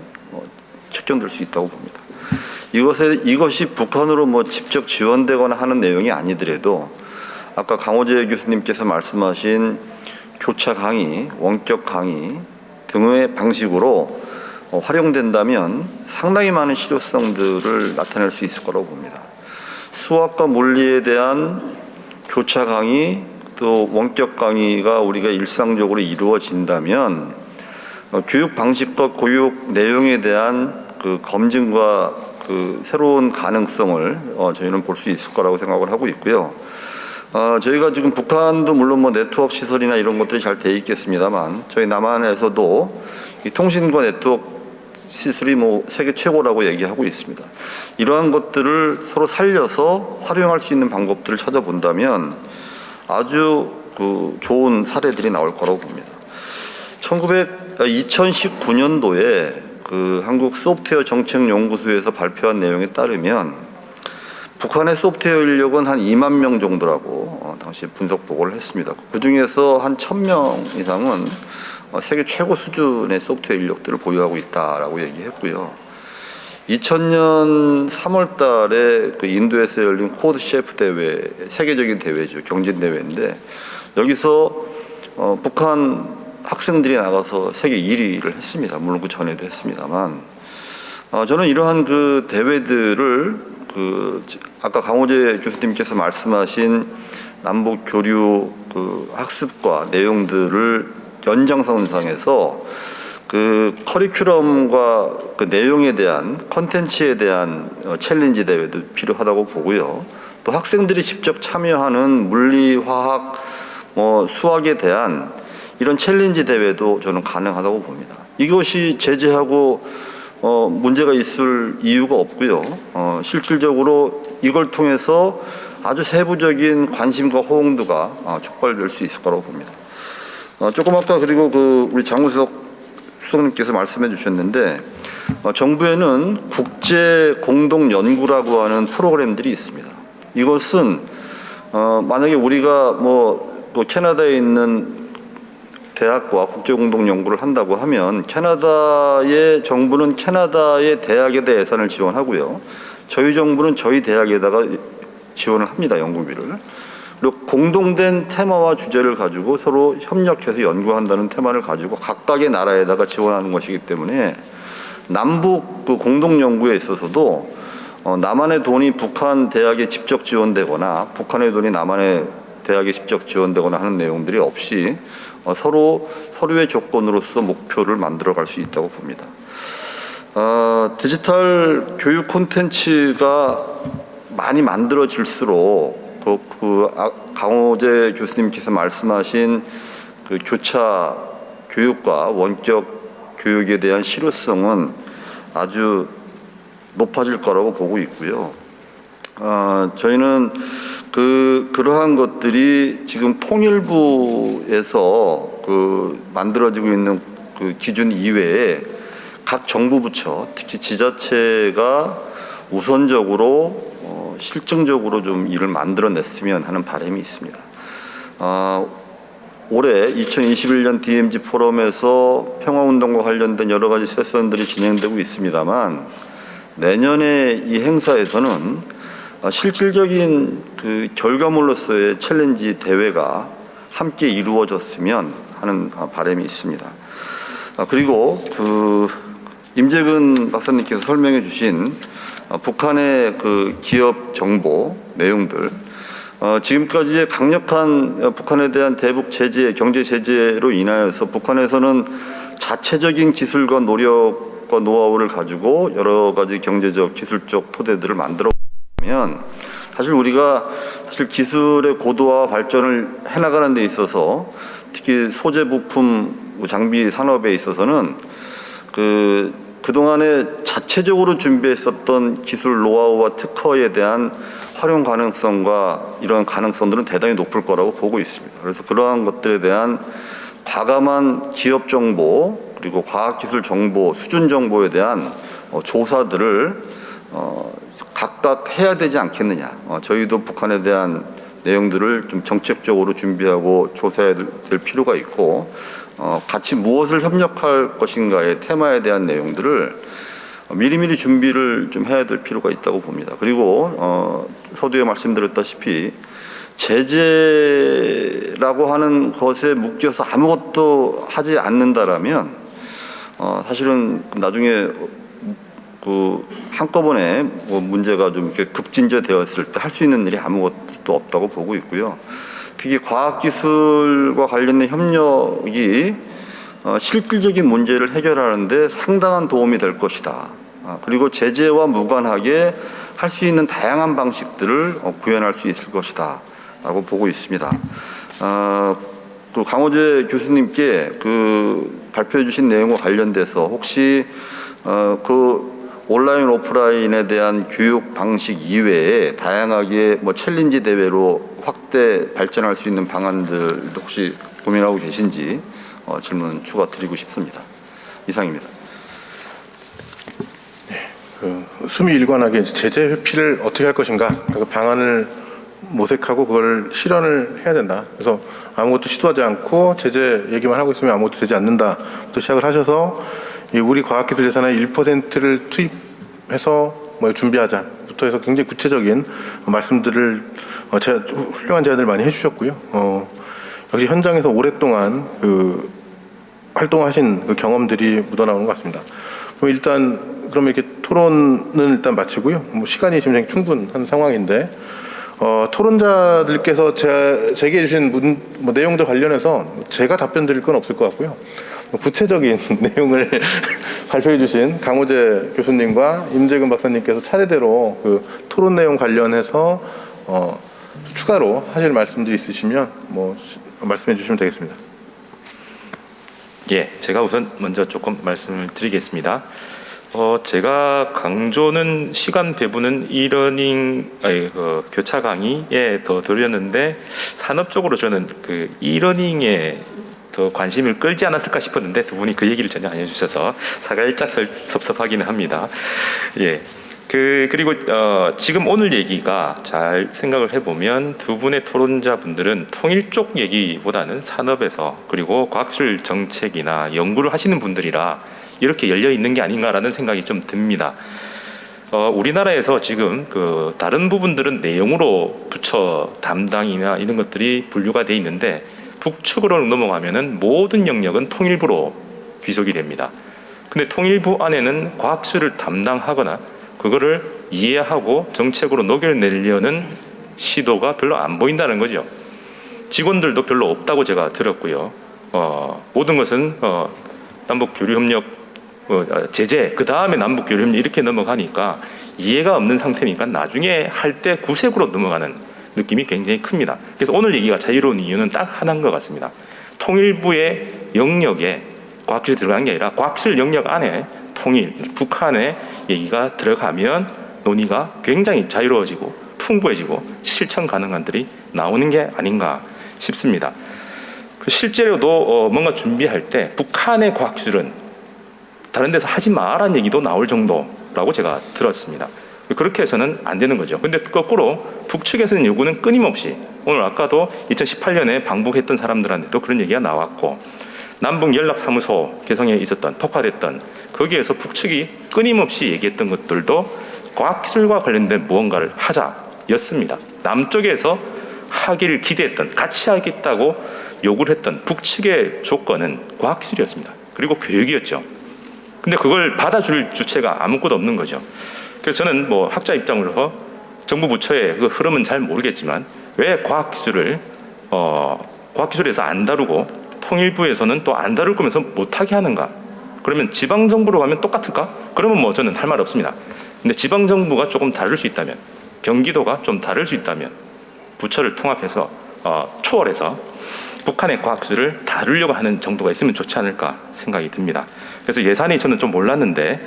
책정될 수 있다고 봅니다. 이것이 북한으로 직접 지원되거나 하는 내용이 아니더라도 아까 강호재 교수님께서 말씀하신 교차 강의, 원격 강의 등의 방식으로 활용된다면 상당히 많은 실효성들을 나타낼 수 있을 거라고 봅니다. 수학과 물리에 대한 교차 강의, 또 원격 강의가 우리가 일상적으로 이루어진다면 교육 방식과 교육 내용에 대한 검증과 새로운 가능성을 저희는 볼 수 있을 거라고 생각을 하고 있고요. 저희가 지금 북한도 물론 네트워크 시설이나 이런 것들이 잘 돼 있겠습니다만, 저희 남한에서도 이 통신과 네트워크 시설이 세계 최고라고 얘기하고 있습니다. 이러한 것들을 서로 살려서 활용할 수 있는 방법들을 찾아본다면 아주 좋은 사례들이 나올 거라고 봅니다. 2019년도에 한국 소프트웨어 정책연구소에서 발표한 내용에 따르면 북한의 소프트웨어 인력은 한 2만 명 정도라고 당시 분석 보고를 했습니다. 그 중에서 한 1,000명 이상은 세계 최고 수준의 소프트웨어 인력들을 보유하고 있다라고 얘기했고요. 2000년 3월 달에 인도에서 열린 코드 셰프 대회, 세계적인 대회죠. 경진 대회인데 여기서 북한 학생들이 나가서 세계 1위를 했습니다. 물론 그 전에도 했습니다만, 저는 이러한 대회들을 아까 강호재 교수님께서 말씀하신 남북 교류 학습과 내용들을 연장선상에서 커리큘럼과 내용에 대한 컨텐츠에 대한 챌린지 대회도 필요하다고 보고요. 또 학생들이 직접 참여하는 물리, 화학, 수학에 대한 이런 챌린지 대회도 저는 가능하다고 봅니다. 이것이 제재하고 문제가 있을 이유가 없고요. 실질적으로 이걸 통해서 아주 세부적인 관심과 호응도가 촉발될 수 있을 거라고 봅니다. 조금 아까 그리고 우리 장우석 수석님께서 말씀해 주셨는데 정부에는 국제 공동 연구라고 하는 프로그램들이 있습니다. 이것은 만약에 우리가 또 캐나다에 있는 대학과 국제 공동 연구를 한다고 하면 캐나다의 정부는 캐나다의 대학에 대해 예산을 지원하고요. 저희 정부는 저희 대학에다가 지원을 합니다. 연구비를. 그리고 공동된 테마와 주제를 가지고 서로 협력해서 연구한다는 테마를 가지고 각각의 나라에다가 지원하는 것이기 때문에 남북 공동 연구에 있어서도 남한의 돈이 북한 대학에 직접 지원되거나 북한의 돈이 남한의 대학에 직접 지원되거나 하는 내용들이 없이 서로 서류의 조건으로서 목표를 만들어갈 수 있다고 봅니다. 디지털 교육 콘텐츠가 많이 만들어질수록 강호재 교수님께서 말씀하신 교차 교육과 원격 교육에 대한 실효성은 아주 높아질 거라고 보고 있고요. 저희는 그러한 것들이 지금 통일부에서 만들어지고 있는 기준 이외에 각 정부 부처, 특히 지자체가 우선적으로 실증적으로 좀 일을 만들어냈으면 하는 바람이 있습니다. 올해 2021년 DMZ 포럼에서 평화운동과 관련된 여러 가지 세션들이 진행되고 있습니다만 내년에 이 행사에서는 실질적인 결과물로서의 챌린지 대회가 함께 이루어졌으면 하는 바람이 있습니다. 그리고 임재근 박사님께서 설명해 주신 북한의 기업 정보 내용들, 지금까지의 강력한 북한에 대한 대북 제재, 경제 제재로 인하여서 북한에서는 자체적인 기술과 노력과 노하우를 가지고 여러 가지 경제적, 기술적 토대들을 만들어 보면 사실 우리가 기술의 고도화 발전을 해나가는 데 있어서 특히 소재 부품 장비 산업에 있어서는 그동안에 자체적으로 준비했었던 기술 노하우와 특허에 대한 활용 가능성과 이런 가능성들은 대단히 높을 거라고 보고 있습니다. 그래서 그러한 것들에 대한 과감한 기업 정보 그리고 과학기술 정보, 수준 정보에 대한 조사들을 각각 해야 되지 않겠느냐. 저희도 북한에 대한 내용들을 좀 정책적으로 준비하고 조사해야 될 필요가 있고 같이 무엇을 협력할 것인가의 테마에 대한 내용들을 미리미리 준비를 좀 해야 될 필요가 있다고 봅니다. 그리고 서두에 말씀드렸다시피 제재라고 하는 것에 묶여서 아무것도 하지 않는다라면 사실은 나중에 한꺼번에 문제가 좀 이렇게 급진전되었을 때 할 수 있는 일이 아무것도 없다고 보고 있고요. 특히 과학기술과 관련된 협력이 실질적인 문제를 해결하는 데 상당한 도움이 될 것이다. 그리고 제재와 무관하게 할 수 있는 다양한 방식들을 구현할 수 있을 것이다 라고 보고 있습니다. 강호재 교수님께 발표해 주신 내용과 관련돼서 혹시 온라인 오프라인에 대한 교육 방식 이외에 다양하게 챌린지 대회로 확대 발전할 수 있는 방안들도 혹시 고민하고 계신지 질문 추가 드리고 싶습니다. 이상입니다. 수미 일관하게 제재 회피를 어떻게 할 것인가 그 방안을 모색하고 그걸 실현을 해야 된다. 그래서 아무것도 시도하지 않고 제재 얘기만 하고 있으면 아무것도 되지 않는다부터 시작을 하셔서 우리 과학기술 예산의 1%를 투입해서 준비하자부터 해서 굉장히 구체적인 말씀들을 훌륭한 제안을 많이 해주셨고요. 역시 현장에서 오랫동안 활동하신 경험들이 묻어나오는 것 같습니다. 그럼 이렇게 토론은 일단 마치고요. 시간이 지금 충분한 상황인데 토론자들께서 제기해 주신 내용들 관련해서 제가 답변 드릴 건 없을 것 같고요. 구체적인 내용을 발표해 주신 강호재 교수님과 임재근 박사님께서 차례대로 토론 내용 관련해서 추가로 하실 말씀들이 있으시면 말씀해 주시면 되겠습니다. 예, 제가 우선 먼저 조금 말씀을 드리겠습니다. 제가 강조는 시간 배분은 교차 강의에 더 드렸는데 산업적으로 저는 그 이러닝에 더 관심을 끌지 않았을까 싶었는데 두 분이 그 얘기를 전혀 안 해주셔서 살짝 섭섭하기는 합니다. 예. 그리고 지금 오늘 얘기가 잘 생각을 해보면 두 분의 토론자분들은 통일 쪽 얘기보다는 산업에서 그리고 과학기술 정책이나 연구를 하시는 분들이라 이렇게 열려 있는 게 아닌가라는 생각이 좀 듭니다. 우리나라에서 지금 그 다른 부분들은 내용으로 부처 담당이나 이런 것들이 분류가 돼 있는데 북측으로 넘어가면은 모든 영역은 통일부로 귀속이 됩니다. 근데 통일부 안에는 과학기술을 담당하거나 그거를 이해하고 정책으로 녹여내려는 시도가 별로 안 보인다는 거죠. 직원들도 별로 없다고 제가 들었고요. 모든 것은 남북교류협력 제재, 그 다음에 남북교류협력 이렇게 넘어가니까 이해가 없는 상태니까 나중에 할 때 구색으로 넘어가는 느낌이 굉장히 큽니다. 그래서 오늘 얘기가 자유로운 이유는 딱 하나인 것 같습니다. 통일부의 영역에 과학기술이 들어간 게 아니라 과학기술 영역 안에 통일, 북한의 얘기가 들어가면 논의가 굉장히 자유로워지고 풍부해지고 실천 가능한들이 나오는 게 아닌가 싶습니다. 실제로도 뭔가 준비할 때 북한의 과학기술은 다른 데서 하지 마라는 얘기도 나올 정도라고 제가 들었습니다. 그렇게 해서는 안 되는 거죠. 근데 거꾸로 북측에서는 요구는 끊임없이 오늘 아까도 2018년에 방북했던 사람들한테도 그런 얘기가 나왔고 남북연락사무소 개성에 있었던 폭파됐던 거기에서 북측이 끊임없이 얘기했던 것들도 과학기술과 관련된 무언가를 하자였습니다. 남쪽에서 하기를 기대했던 같이 하겠다고 요구를 했던 북측의 조건은 과학기술이었습니다. 그리고 교육이었죠. 근데 그걸 받아줄 주체가 아무것도 없는 거죠. 그래서 저는 뭐 학자 입장으로서 정부 부처의 그 흐름은 잘 모르겠지만 왜 과학기술을 과학기술에서 안 다루고 통일부에서는 또 안 다룰 거면서 못하게 하는가? 그러면 지방정부로 가면 똑같을까? 그러면 뭐 저는 할 말 없습니다. 근데 지방정부가 조금 다를 수 있다면, 경기도가 좀 다를 수 있다면 부처를 통합해서 초월해서 북한의 과학기술을 다루려고 하는 정도가 있으면 좋지 않을까 생각이 듭니다. 그래서 예산이 저는 좀 몰랐는데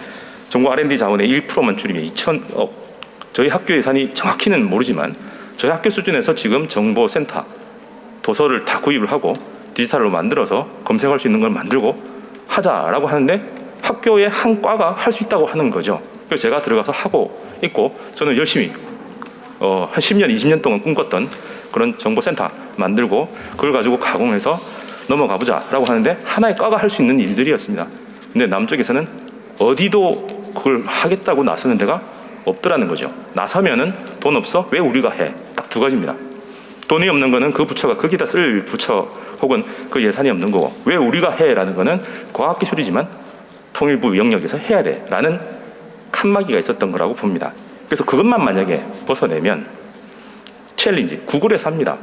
정부 R&D 자원의 1%만 줄이면 2천억, 저희 학교 예산이 정확히는 모르지만 저희 학교 수준에서 지금 정보센터, 도서를 다 구입을 하고 디지털로 만들어서 검색할 수 있는 걸 만들고 하자라고 하는데 학교의 한 과가 할 수 있다고 하는 거죠. 그래서 제가 들어가서 하고 있고 저는 열심히 한 10년, 20년 동안 꿈꿨던 그런 정보센터 만들고 그걸 가지고 가공해서 넘어가 보자라고 하는데 하나의 과가 할 수 있는 일들이었습니다. 근데 남쪽에서는 어디도 그걸 하겠다고 나서는 데가 없더라는 거죠. 나서면은 돈 없어? 왜 우리가 해? 딱 두 가지입니다. 돈이 없는 거는 그 부처가 거기다 쓸 부처 혹은 그 예산이 없는 거고 왜 우리가 해? 라는 거는 과학기술이지만 통일부 영역에서 해야 돼 라는 칸막이가 있었던 거라고 봅니다. 그래서 그것만 만약에 벗어내면 챌린지, 구글에서 합니다.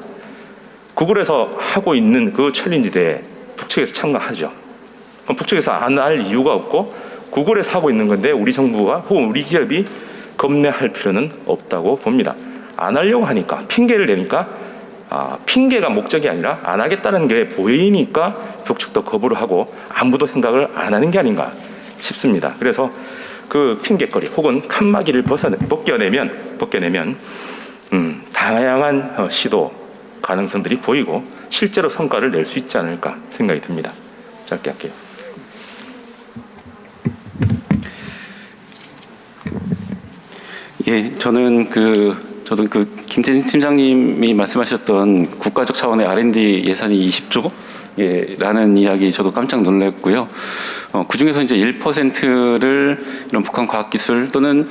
구글에서 하고 있는 그 챌린지대에 북측에서 참가하죠. 그럼 북측에서 안 할 이유가 없고 구글에서 하고 있는 건데 우리 정부가 혹은 우리 기업이 겁내할 필요는 없다고 봅니다. 안 하려고 하니까 핑계를 대니까 핑계가 목적이 아니라 안 하겠다는 게 보이니까 북측도 거부를 하고 아무도 생각을 안 하는 게 아닌가 싶습니다. 그래서 그 핑계거리 혹은 칸막이를 벗겨내면 다양한 시도 가능성들이 보이고 실제로 성과를 낼 수 있지 않을까 생각이 듭니다. 짧게 할게요. 예, 저도 김태진 팀장님이 말씀하셨던 국가적 차원의 R&D 예산이 20조 라는 이야기 저도 깜짝 놀랐고요. 그 중에서 이제 1%를 이런 북한 과학기술 또는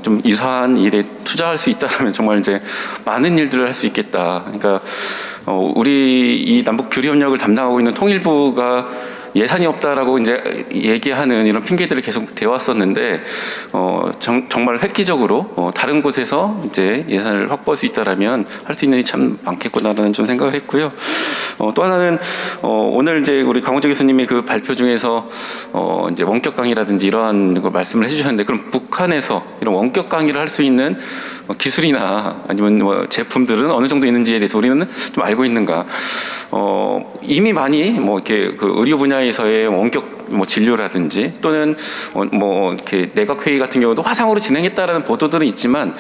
좀 유사한 일에 투자할 수 있다면 정말 이제 많은 일들을 할 수 있겠다. 그러니까 우리 이 남북 교류 협력을 담당하고 있는 통일부가 예산이 없다라고 이제 얘기하는 이런 핑계들을 계속 대왔었는데 정말 획기적으로 다른 곳에서 이제 예산을 확보할 수 있다라면 할 수 있는 일이 참 많겠구나라는 좀 생각을 했고요. 또 하나는 오늘 이제 우리 강호재 교수님이 그 발표 중에서 이제 원격 강의라든지 이러한 걸 말씀을 해주셨는데 그럼 북한에서 이런 원격 강의를 할 수 있는 기술이나 아니면 뭐 제품들은 어느 정도 있는지에 대해서 우리는 좀 알고 있는가? 이미 많이 뭐 이렇게 그 의료 분야에서의 원격 뭐 진료라든지 또는 뭐 이렇게 내각 회의 같은 경우도 화상으로 진행했다라는 보도들은 있지만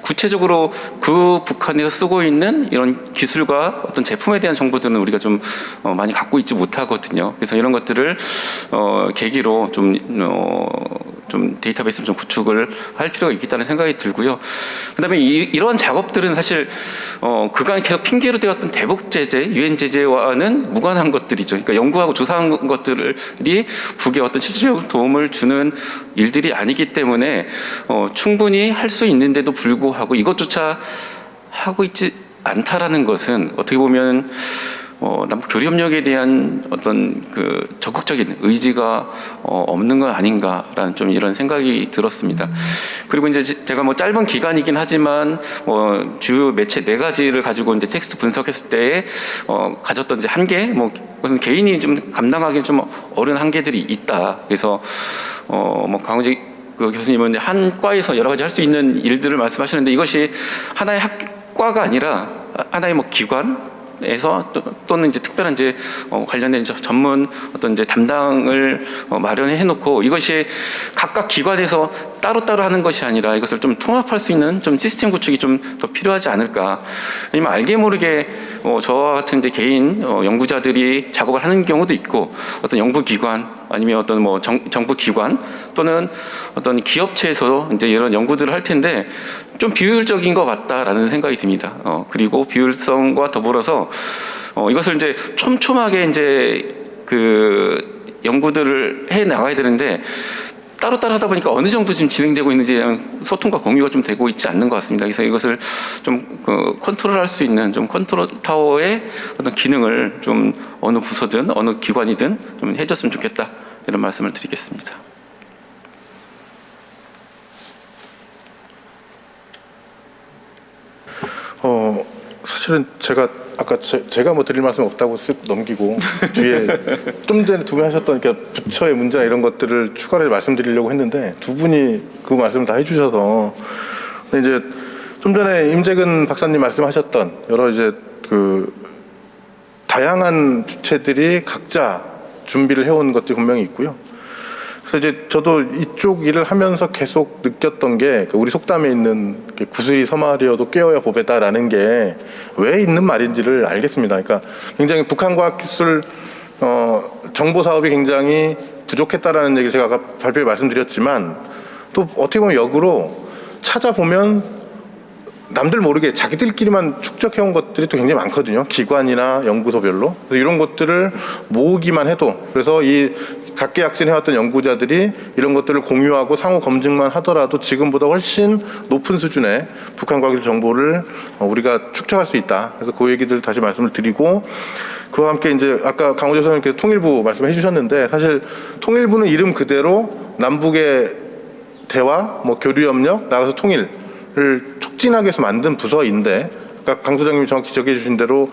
구체적으로 그 북한에서 쓰고 있는 이런 기술과 어떤 제품에 대한 정보들은 우리가 좀 많이 갖고 있지 못하거든요. 그래서 이런 것들을 계기로 좀 데이터베이스를 좀 구축을 할 필요가 있겠다는 생각이 들고요. 그다음에 이러한 작업들은 사실 그간 계속 핑계로 되었던 대북 제재, 유엔 제재와는 무관한 것들이죠. 그러니까 연구하고 조사한 것들이 북에 어떤 실질적 도움을 주는 일들이 아니기 때문에 충분히 할 수 있는데도 불구하고 이것조차 하고 있지 않다라는 것은 어떻게 보면 남북 교류 협력에 대한 어떤 그 적극적인 의지가 없는 건 아닌가라는 좀 이런 생각이 들었습니다. 그리고 이제 제가 뭐 짧은 기간이긴 하지만 주요 매체 4가지를 가지고 이제 텍스트 분석했을 때 가졌던 이제 한계, 뭐 그것은 개인이 좀 감당하기는 좀 어려운 한계들이 있다. 그래서 뭐 강우직 그 교수님은 한 과에서 여러 가지 할 수 있는 일들을 말씀하시는데 이것이 하나의 학과가 아니라 하나의 뭐 기관에서 또는 이제 특별한 이제 관련된 전문 어떤 이제 담당을 마련해 놓고 이것이 각각 기관에서 따로따로 하는 것이 아니라 이것을 좀 통합할 수 있는 좀 시스템 구축이 좀 더 필요하지 않을까. 아니면 알게 모르게 저와 같은 이제 개인 연구자들이 작업을 하는 경우도 있고 어떤 연구기관 아니면 어떤 뭐 정부 기관 또는 어떤 기업체에서 이제 이런 연구들을 할 텐데 좀 비효율적인 것 같다라는 생각이 듭니다. 그리고 비효율성과 더불어서 이것을 이제 촘촘하게 이제 그 연구들을 해 나가야 되는데 따로따로 하다 보니까 어느 정도 지금 진행되고 있는지 소통과 공유가 좀 되고 있지 않는 것 같습니다. 그래서 이것을 좀 컨트롤할 수 있는 좀 컨트롤 타워의 어떤 기능을 좀 어느 부서든 어느 기관이든 좀 해줬으면 좋겠다 이런 말씀을 드리겠습니다. 사실은 제가 아까 제가 뭐 드릴 말씀 없다고 쓱 넘기고 뒤에 좀 전에 두 분 하셨던 그러니까 부처의 문제나 이런 것들을 추가로 말씀드리려고 했는데 두 분이 그 말씀을 다 해주셔서 근데 이제 좀 전에 임재근 박사님 말씀하셨던 여러 이제 그 다양한 주체들이 각자 준비를 해온 것들이 분명히 있고요. 그래서 이제 저도 이쪽 일을 하면서 계속 느꼈던 게 우리 속담에 있는 구슬이 서말이어도 꿰어야 보배다라는 게 왜 있는 말인지를 알겠습니다. 그러니까 굉장히 북한 과학기술 정보 사업이 굉장히 부족했다라는 얘기를 제가 아까 발표에 말씀드렸지만 또 어떻게 보면 역으로 찾아보면 남들 모르게 자기들끼리만 축적해온 것들이 또 굉장히 많거든요. 기관이나 연구소별로. 그래서 이런 것들을 모으기만 해도 그래서 이 각계약진해왔던 연구자들이 이런 것들을 공유하고 상호 검증만 하더라도 지금보다 훨씬 높은 수준의 북한 과학기술 정보를 우리가 축적할 수 있다. 그래서 그 얘기들 다시 말씀을 드리고 그와 함께 이제 아까 강호재 선생님께서 통일부 말씀해 주셨는데 사실 통일부는 이름 그대로 남북의 대화, 뭐 교류협력, 나가서 통일을 촉진하기 위해서 만든 부서인데 아까 강 소장님이 정확히 지적해 주신 대로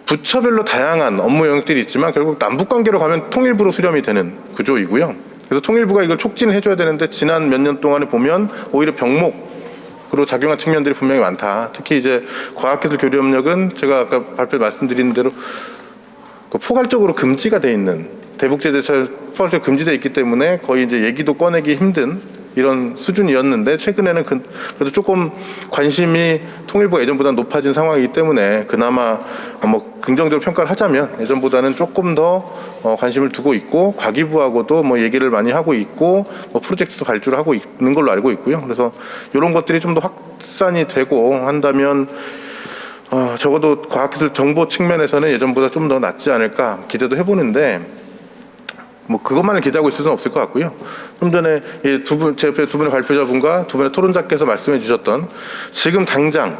부처별로 다양한 업무 영역들이 있지만 결국 남북관계로 가면 통일부로 수렴이 되는 구조이고요. 그래서 통일부가 이걸 촉진을 해줘야 되는데 지난 몇 년 동안에 보면 오히려 병목으로 작용한 측면들이 분명히 많다. 특히 이제 과학기술 교류협력은 제가 아까 발표에 말씀드린 대로 포괄적으로 금지가 돼 있는 대북제재처럼 포괄적으로 금지돼 있기 때문에 거의 이제 얘기도 꺼내기 힘든 이런 수준이었는데 최근에는 그래도 조금 관심이 통일부가 예전보다 높아진 상황이기 때문에 그나마 뭐 긍정적으로 평가를 하자면 예전보다는 조금 더 관심을 두고 있고 과기부하고도 뭐 얘기를 많이 하고 있고 뭐 프로젝트도 발주를 하고 있는 걸로 알고 있고요. 그래서 이런 것들이 좀 더 확산이 되고 한다면 적어도 과학기술 정보 측면에서는 예전보다 좀 더 낫지 않을까 기대도 해보는데 뭐 그것만을 기대하고 있을 수는 없을 것 같고요. 좀 전에 제 옆에 두 분의 발표자분과 두 분의 토론자께서 말씀해 주셨던 지금 당장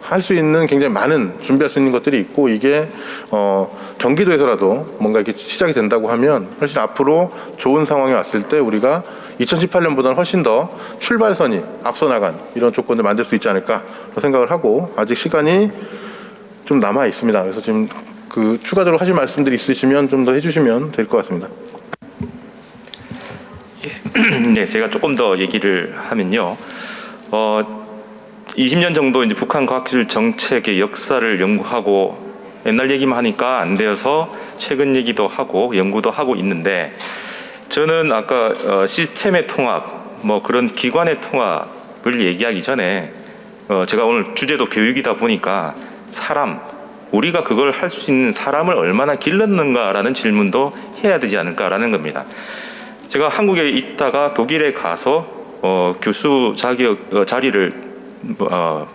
할 수 있는 굉장히 많은 준비할 수 있는 것들이 있고 이게 경기도에서라도 뭔가 이렇게 시작이 된다고 하면 훨씬 앞으로 좋은 상황이 왔을 때 우리가 2018년보다는 훨씬 더 출발선이 앞서 나간 이런 조건을 만들 수 있지 않을까 생각을 하고 아직 시간이 좀 남아 있습니다. 그래서 지금 그 추가적으로 하실 말씀들이 있으시면 좀 더 해주시면 될 것 같습니다. 네, 제가 조금 더 얘기를 하면요. 20년 정도 이제 북한 과학기술 정책의 역사를 연구하고 옛날 얘기만 하니까 안 되어서 최근 얘기도 하고 연구도 하고 있는데 저는 아까 시스템의 통합, 뭐 그런 기관의 통합을 얘기하기 전에 제가 오늘 주제도 교육이다 보니까 사람, 우리가 그걸 할 수 있는 사람을 얼마나 길렀는가라는 질문도 해야 되지 않을까라는 겁니다. 제가 한국에 있다가 독일에 가서 교수 자격 자리를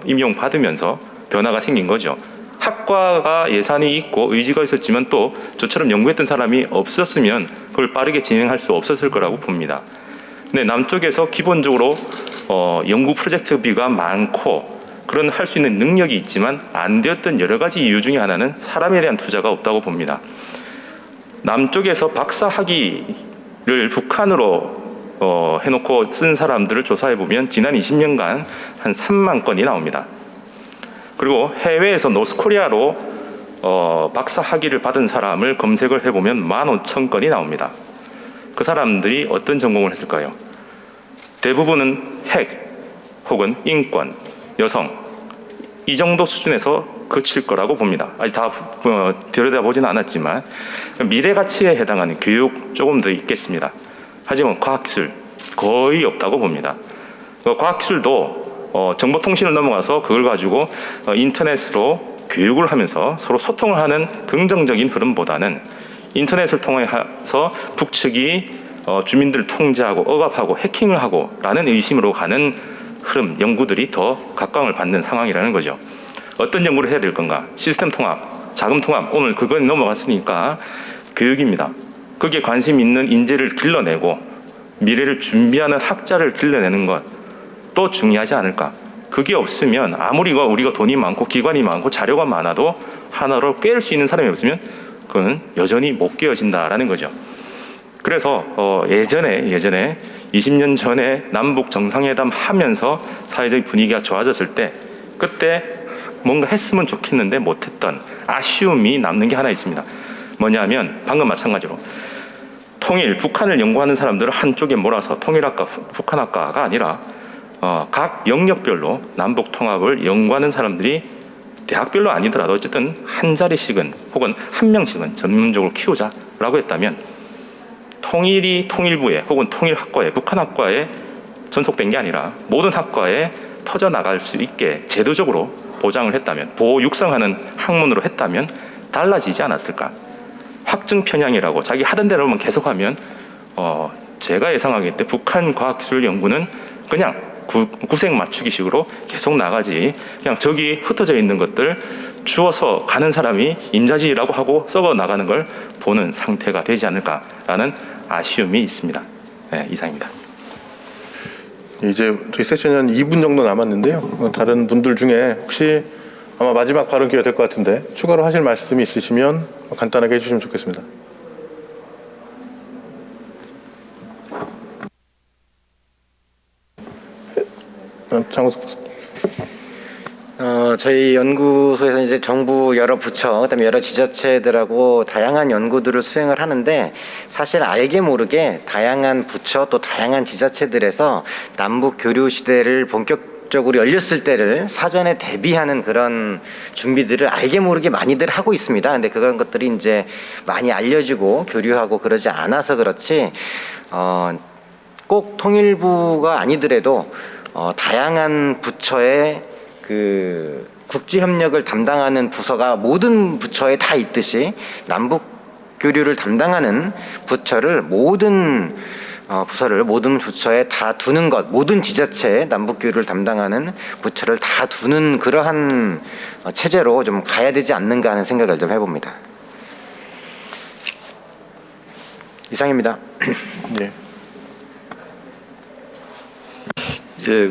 임용받으면서 변화가 생긴 거죠. 학과가 예산이 있고 의지가 있었지만 또 저처럼 연구했던 사람이 없었으면 그걸 빠르게 진행할 수 없었을 거라고 봅니다. 근데 남쪽에서 기본적으로 연구 프로젝트비가 많고 그런 할 수 있는 능력이 있지만 안 되었던 여러 가지 이유 중에 하나는 사람에 대한 투자가 없다고 봅니다. 남쪽에서 박사 학위를 북한으로 해놓고 쓴 사람들을 조사해 보면 지난 20년간 한 3만 건이 나옵니다. 그리고 해외에서 노스코리아로 박사 학위를 받은 사람을 검색을 해보면 15,000건이 나옵니다. 그 사람들이 어떤 전공을 했을까요? 대부분은 핵 혹은 인권, 여성 이 정도 수준에서 그칠 거라고 봅니다. 아니 다 들여다보지는 않았지만 미래 가치에 해당하는 교육 조금 더 있겠습니다. 하지만 과학기술 거의 없다고 봅니다. 과학기술도 정보통신을 넘어가서 그걸 가지고 인터넷으로 교육을 하면서 서로 소통을 하는 긍정적인 흐름보다는 인터넷을 통해서 북측이 주민들을 통제하고 억압하고 해킹을 하고 라는 의심으로 가는 흐름, 연구들이 더 각광을 받는 상황이라는 거죠. 어떤 연구를 해야 될 건가? 시스템 통합, 자금 통합, 오늘 그건 넘어갔으니까 교육입니다. 거기에 관심 있는 인재를 길러내고 미래를 준비하는 학자를 길러내는 것도 중요하지 않을까? 그게 없으면 아무리 우리가 돈이 많고 기관이 많고 자료가 많아도 하나로 꿰을 수 있는 사람이 없으면 그건 여전히 못 깨어진다라는 거죠. 그래서 예전에 20년 전에 남북 정상회담 하면서 사회적 분위기가 좋아졌을 때 그때 뭔가 했으면 좋겠는데 못했던 아쉬움이 남는 게 하나 있습니다. 뭐냐면 방금 마찬가지로 통일, 북한을 연구하는 사람들을 한쪽에 몰아서 통일학과, 북한학과가 아니라 각 영역별로 남북 통합을 연구하는 사람들이 대학별로 아니더라도 어쨌든 한 자리씩은 혹은 한 명씩은 전문적으로 키우자라고 했다면 통일이 통일부에 혹은 통일학과에 북한학과에 전속된 게 아니라 모든 학과에 퍼져나갈 수 있게 제도적으로 보장을 했다면 보호 육성하는 학문으로 했다면 달라지지 않았을까. 확증 편향이라고 자기 하던 대로만 계속하면 제가 예상하기 때 북한 과학기술 연구는 그냥 구색 맞추기식으로 계속 나가지 그냥 저기 흩어져 있는 것들 주워서 가는 사람이 임자지라고 하고 썩어 나가는 걸 보는 상태가 되지 않을까라는 아쉬움이 있습니다. 네, 이상입니다. 이제 저희 세션이 한 2분 정도 남았는데요. 다른 분들 중에 혹시 아마 마지막 발언 기회가 될 것 같은데 추가로 하실 말씀이 있으시면 간단하게 해주시면 좋겠습니다. 장우석. 저희 연구소에서 이제 정부 여러 부처, 그다음에 여러 지자체들하고 다양한 연구들을 수행을 하는데 사실 알게 모르게 다양한 부처 또 다양한 지자체들에서 남북 교류 시대를 본격적으로 열렸을 때를 사전에 대비하는 그런 준비들을 알게 모르게 많이들 하고 있습니다. 근데 그런 것들이 이제 많이 알려지고 교류하고 그러지 않아서 그렇지 꼭 통일부가 아니더라도 다양한 부처의 그 국제 협력을 담당하는 부서가 모든 부처에 다 있듯이 남북 교류를 담당하는 부처를 모든 부처에 다 두는 것, 모든 지자체에 남북 교류를 담당하는 부처를 다 두는 그러한 체제로 좀 가야 되지 않는가 하는 생각을 좀 해봅니다. 이상입니다. 네. 예,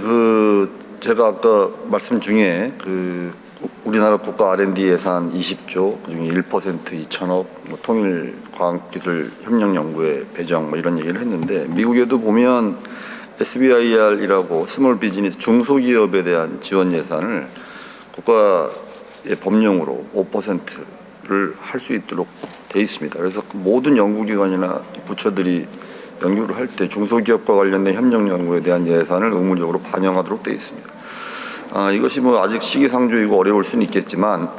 제가 아까 말씀 중에 우리나라 국가 R&D 예산 20조, 그중에 1% 2천억, 통일 과학기술 협력 연구에 배정 이런 얘기를 했는데 미국에도 보면 SBIR이라고 스몰 비즈니스 중소기업에 대한 지원 예산을 국가의 법령으로 5%를 할 수 있도록 돼 있습니다. 그래서 모든 연구기관이나 부처들이 연구를 할 때 중소기업과 관련된 협력 연구에 대한 예산을 의무적으로 반영하도록 되어 있습니다. 이것이 아직 시기상조이고 어려울 수는 있겠지만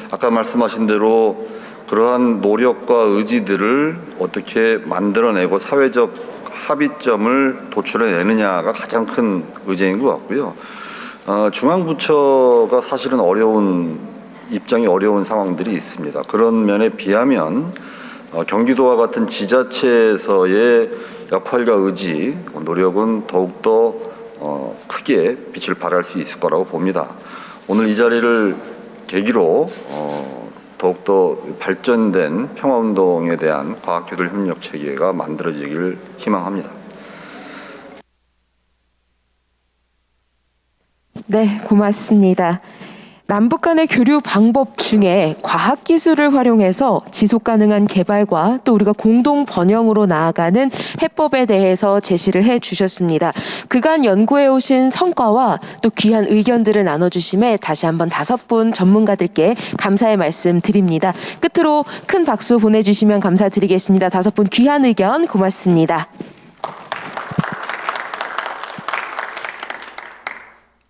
아까 말씀하신 대로 그러한 노력과 의지들을 어떻게 만들어내고 사회적 합의점을 도출해내느냐가 가장 큰 의제인 것 같고요. 중앙부처가 사실은 입장이 어려운 상황들이 있습니다. 그런 면에 비하면 경기도와 같은 지자체에서의 역할과 의지, 노력은 더욱더 크게 빛을 발할 수 있을 거라고 봅니다. 오늘 이 자리를 계기로 더욱더 발전된 평화운동에 대한 과학기술 협력 체계가 만들어지길 희망합니다. 네, 고맙습니다. 남북 간의 교류 방법 중에 과학기술을 활용해서 지속 가능한 개발과 또 우리가 공동 번영으로 나아가는 해법에 대해서 제시를 해 주셨습니다. 그간 연구해 오신 성과와 또 귀한 의견들을 나눠주심에 다시 한번 5분 전문가들께 감사의 말씀 드립니다. 끝으로 큰 박수 보내주시면 감사드리겠습니다. 5분 귀한 의견 고맙습니다.